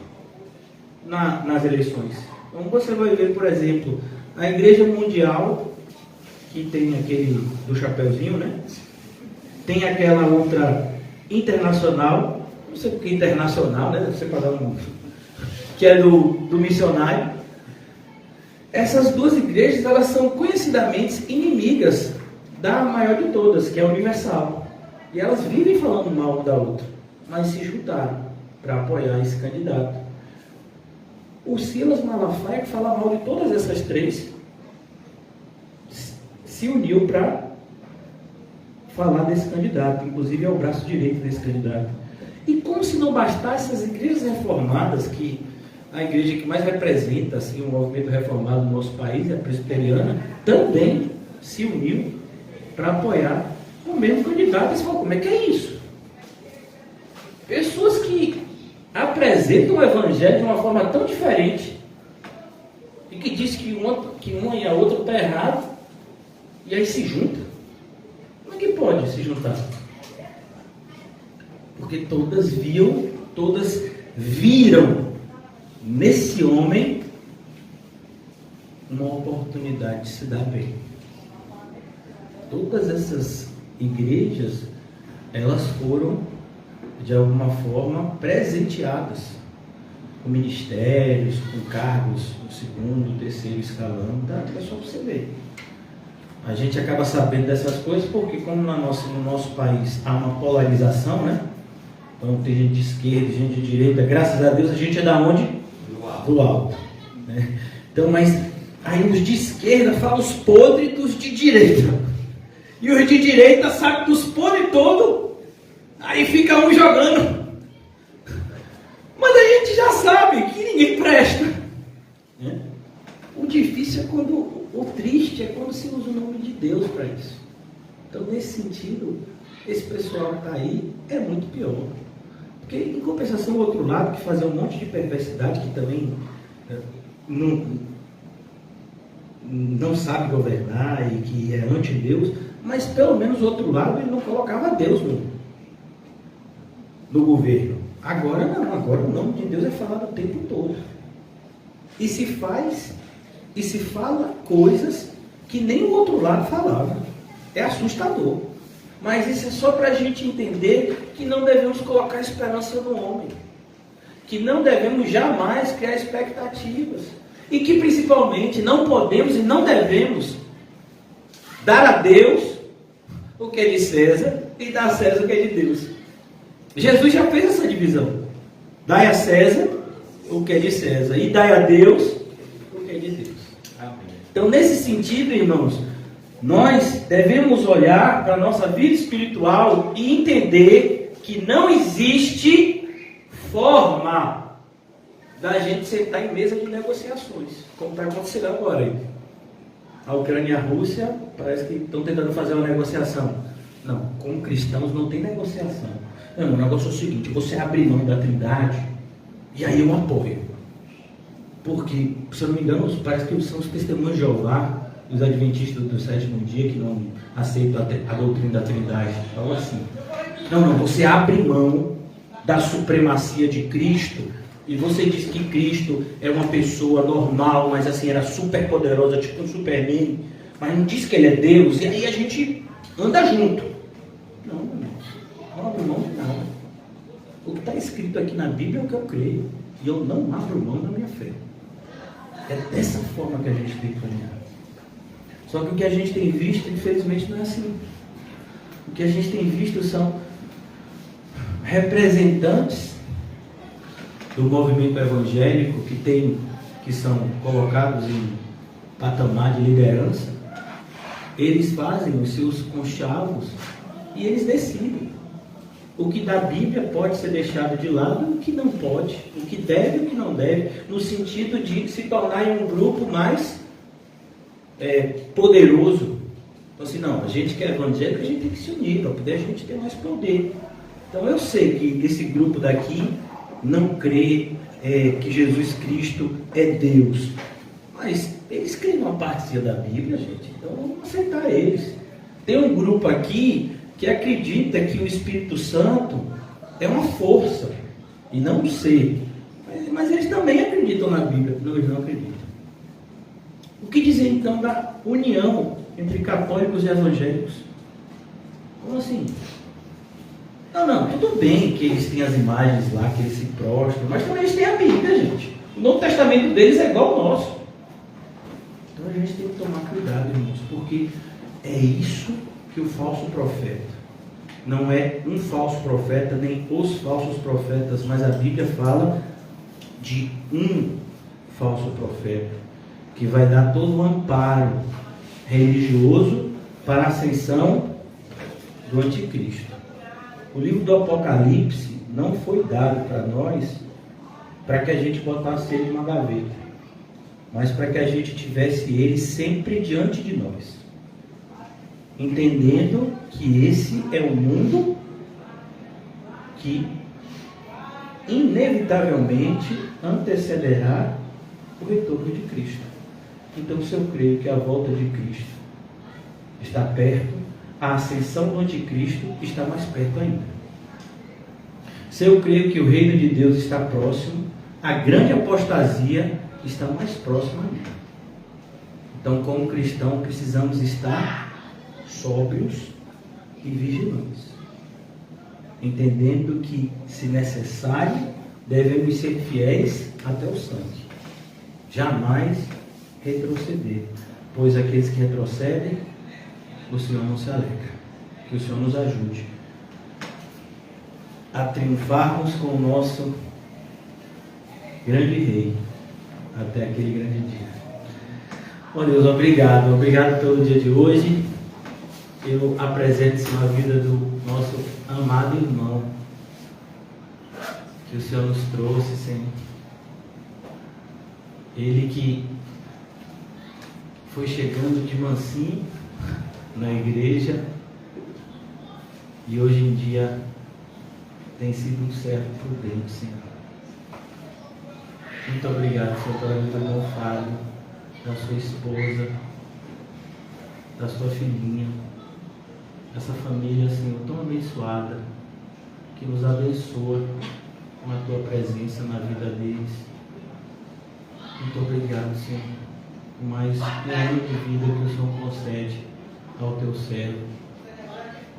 C: nas eleições. Então você vai ver, por exemplo, a Igreja Mundial, que tem aquele do chapeuzinho, né? Tem aquela outra internacional, não sei o que é internacional, né? Deve ser para dar um... que é do missionário. Essas duas igrejas, elas são conhecidamente inimigas da maior de todas, que é a Universal. E elas vivem falando mal uma da outra, mas se juntaram para apoiar esse candidato. O Silas Malafaia, que fala mal de todas essas três, se uniu para falar desse candidato, inclusive é o braço direito desse candidato. E como se não bastasse, essas igrejas reformadas, que a igreja que mais representa assim, o movimento reformado no nosso país, a presbiteriana, também se uniu para apoiar o mesmo candidato. E você fala, como é que é isso? Pessoas que apresentam o evangelho de uma forma tão diferente e que diz que uma e a outra está errado, e aí se junta. Como é que pode se juntar? Porque todas viram nesse homem uma oportunidade de se dar bem. Todas essas igrejas, elas foram de alguma forma presenteadas com ministérios, com cargos no segundo, terceiro escalão. Tá? É só para você ver. A gente acaba sabendo dessas coisas porque, como no nosso país há uma polarização, né? Então tem gente de esquerda, gente de direita. Graças a Deus a gente é da onde? Do alto. Né? Então, mas aí os de esquerda falam os podres dos de direita. E os de direita sabem dos podres todos. Aí fica um jogando. Mas a gente já sabe que ninguém presta. Né? O difícil é quando... O triste é quando se usa o nome de Deus para isso. Então, nesse sentido, esse pessoal que está aí é muito pior. Porque, em compensação, o outro lado, que faz um monte de perversidade, que também não sabe governar e que é anti-Deus, mas pelo menos o outro lado ele não colocava Deus no governo. Agora não, agora o nome de Deus é falado o tempo todo. E se fala coisas que nem o outro lado falava. É assustador. Mas isso é só para a gente entender que não devemos colocar esperança no homem. Que não devemos jamais criar expectativas. E que principalmente não podemos e não devemos dar a Deus o que é de César e dar a César o que é de Deus. Jesus já fez essa divisão. Dai a César o que é de César e dai a Deus o que é de Deus. Então, nesse sentido, irmãos, nós devemos olhar para a nossa vida espiritual e entender que não existe forma da gente sentar em mesa de negociações, como está acontecendo agora aí. A Ucrânia e a Rússia parece que estão tentando fazer uma negociação. Não, como cristãos não tem negociação. Não, o negócio é o seguinte: você abre mão da Trindade e aí eu apoio. Porque, se eu não me engano, parece que são os testemunhos de Jeová, os adventistas do sétimo dia, que não aceitam a doutrina da Trindade. Então, assim, não, você abre mão da supremacia de Cristo e você diz que Cristo é uma pessoa normal, mas assim, era super poderosa, tipo um Superman, mas não diz que ele é Deus, e aí a gente anda junto. Não abro mão de nada. O que está escrito aqui na Bíblia é o que eu creio, e eu não abro mão da minha fé. É dessa forma que a gente tem que caminhar. Só que o que a gente tem visto, infelizmente, não é assim. O que a gente tem visto são representantes do movimento evangélico que são colocados em patamar de liderança. Eles fazem os seus conchavos e eles decidem. O que da Bíblia pode ser deixado de lado, o que não pode, o que deve e o que não deve, no sentido de se tornar um grupo mais poderoso. Então, assim, não, a gente que é evangélico, a gente tem que se unir, para poder a gente ter mais poder. Então, eu sei que esse grupo daqui não crê que Jesus Cristo é Deus, mas eles creem numa partezinha da Bíblia, gente, então vamos aceitar eles. Tem um grupo aqui que acredita que o Espírito Santo é uma força e não um ser. Mas eles também acreditam na Bíblia. Não, eles não acreditam. O que dizer então da união entre católicos e evangélicos? Como assim? Não, tudo bem que eles têm as imagens lá, que eles se prostram, mas também eles têm a Bíblia, gente. O Novo Testamento deles é igual ao nosso. Então a gente tem que tomar cuidado, irmãos, porque é isso que o falso profeta, não é um falso profeta, nem os falsos profetas, mas a Bíblia fala de um falso profeta, que vai dar todo o amparo religioso para a ascensão do anticristo. O livro do Apocalipse não foi dado para nós para que a gente botasse ele numa gaveta, mas para que a gente tivesse ele sempre diante de nós, entendendo que esse é o mundo que inevitavelmente antecederá o retorno de Cristo. Então, se eu creio que a volta de Cristo está perto, a ascensão do anticristo está mais perto ainda. Se eu creio que o reino de Deus está próximo, a grande apostasia está mais próxima ainda. Então, como cristão, precisamos estar sóbrios e vigilantes, entendendo que, se necessário, devemos ser fiéis até o sangue, jamais retroceder, pois aqueles que retrocedem
A: o Senhor não se alegra. Que o Senhor nos ajude a triunfarmos com o nosso grande Rei até aquele grande dia. Ó Deus, obrigado pelo dia de hoje. Eu apresento, Senhor, a vida do nosso amado irmão que o Senhor nos trouxe, Senhor. Ele que foi chegando de mansinho na igreja e hoje em dia tem sido um servo prudente, Senhor. Muito obrigado, Senhor, pela vida do meu Fábio, da sua esposa, da sua filhinha, essa família, Senhor, tão abençoada, que nos abençoa com a tua presença na vida deles. Muito obrigado, Senhor, por mais um ano de vida que o Senhor concede ao teu servo.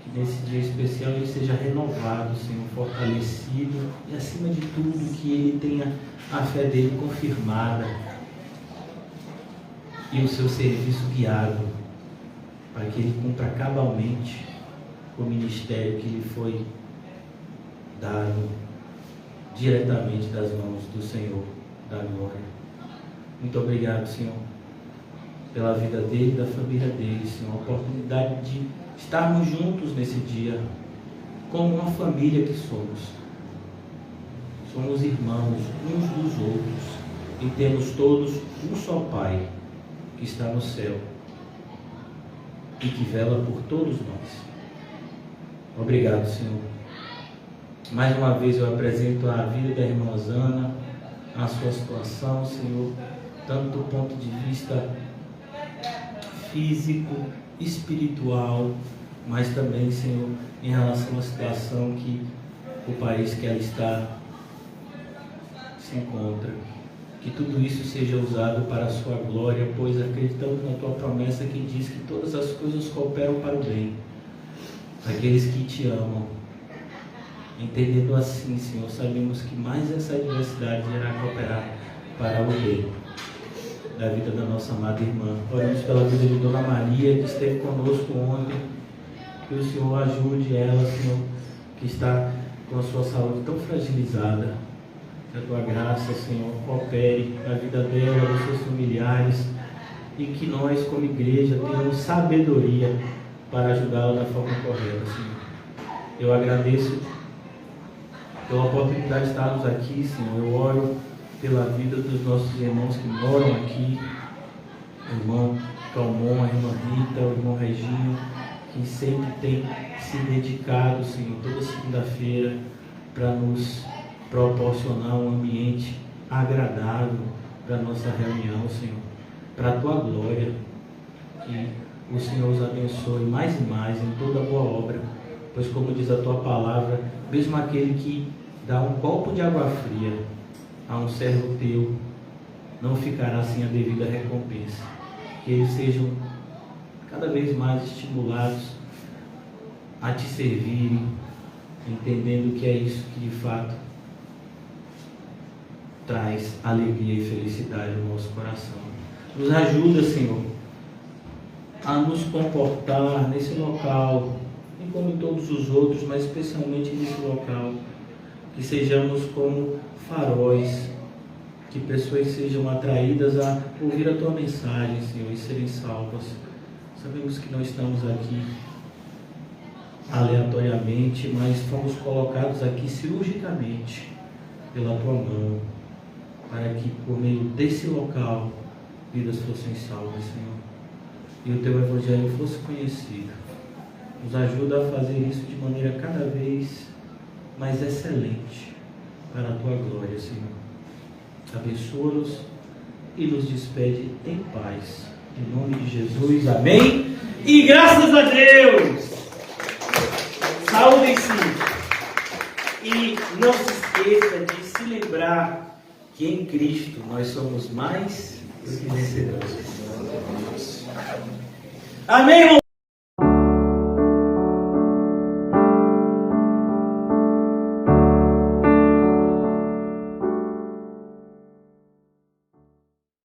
A: Que nesse dia especial ele seja renovado, Senhor, fortalecido e, acima de tudo, que ele tenha a fé dele confirmada e o seu serviço guiado, para que ele cumpra cabalmente o ministério que lhe foi dado diretamente das mãos do Senhor da glória. Muito obrigado, Senhor, pela vida dele e da família dele, Senhor, a oportunidade de estarmos juntos nesse dia, como uma família que somos. Somos irmãos uns dos outros e temos todos um só Pai que está no céu e que vela por todos nós. Obrigado, Senhor. Mais uma vez eu apresento a vida da irmã Osana, a sua situação, Senhor, tanto do ponto de vista físico, espiritual, mas também, Senhor, em relação à situação que o país que ela está se encontra. Que tudo isso seja usado para a sua glória, pois acreditamos na tua promessa que diz que todas as coisas cooperam para o bem daqueles que te amam. Entendendo assim, Senhor, sabemos que mais essa adversidade irá cooperar para o bem da vida da nossa amada irmã. Oramos pela vida de Dona Maria, que esteve conosco ontem. Que o Senhor ajude ela, Senhor, que está com a sua saúde tão fragilizada. Que a tua graça, Senhor, opere na vida dela, dos seus familiares, e que nós, como igreja, tenhamos sabedoria para ajudá-la da forma correta, Senhor. Eu agradeço pela oportunidade de estarmos aqui, Senhor. Eu oro pela vida dos nossos irmãos que moram aqui, o irmão Calmon, a irmã Rita, o irmão Reginho, que sempre tem se dedicado, Senhor, toda segunda-feira para nos proporcionar um ambiente agradável para a nossa reunião, Senhor, para a tua glória. Que o Senhor os abençoe mais e mais em toda boa obra, pois, como diz a tua palavra, mesmo aquele que dá um copo de água fria a um servo teu não ficará sem a devida recompensa. Que eles sejam cada vez mais estimulados a te servirem, entendendo que é isso que de fato traz alegria e felicidade ao nosso coração. Nos ajuda, Senhor, a nos comportar nesse local, e como em todos os outros, mas especialmente nesse local, que sejamos como faróis, que pessoas sejam atraídas a ouvir a tua mensagem, Senhor, e serem salvas. Sabemos que não estamos aqui aleatoriamente, mas fomos colocados aqui cirurgicamente pela tua mão, para que por meio desse local vidas fossem salvas, Senhor, e o teu evangelho fosse conhecido. Nos ajuda a fazer isso de maneira cada vez mais excelente para a tua glória, Senhor. Abençoa-nos e nos despede em paz. Em nome de Jesus, amém. E graças a Deus! Saúdem-se! E não se esqueça de se lembrar que em Cristo nós somos mais do que vencedores. Amém, irmão?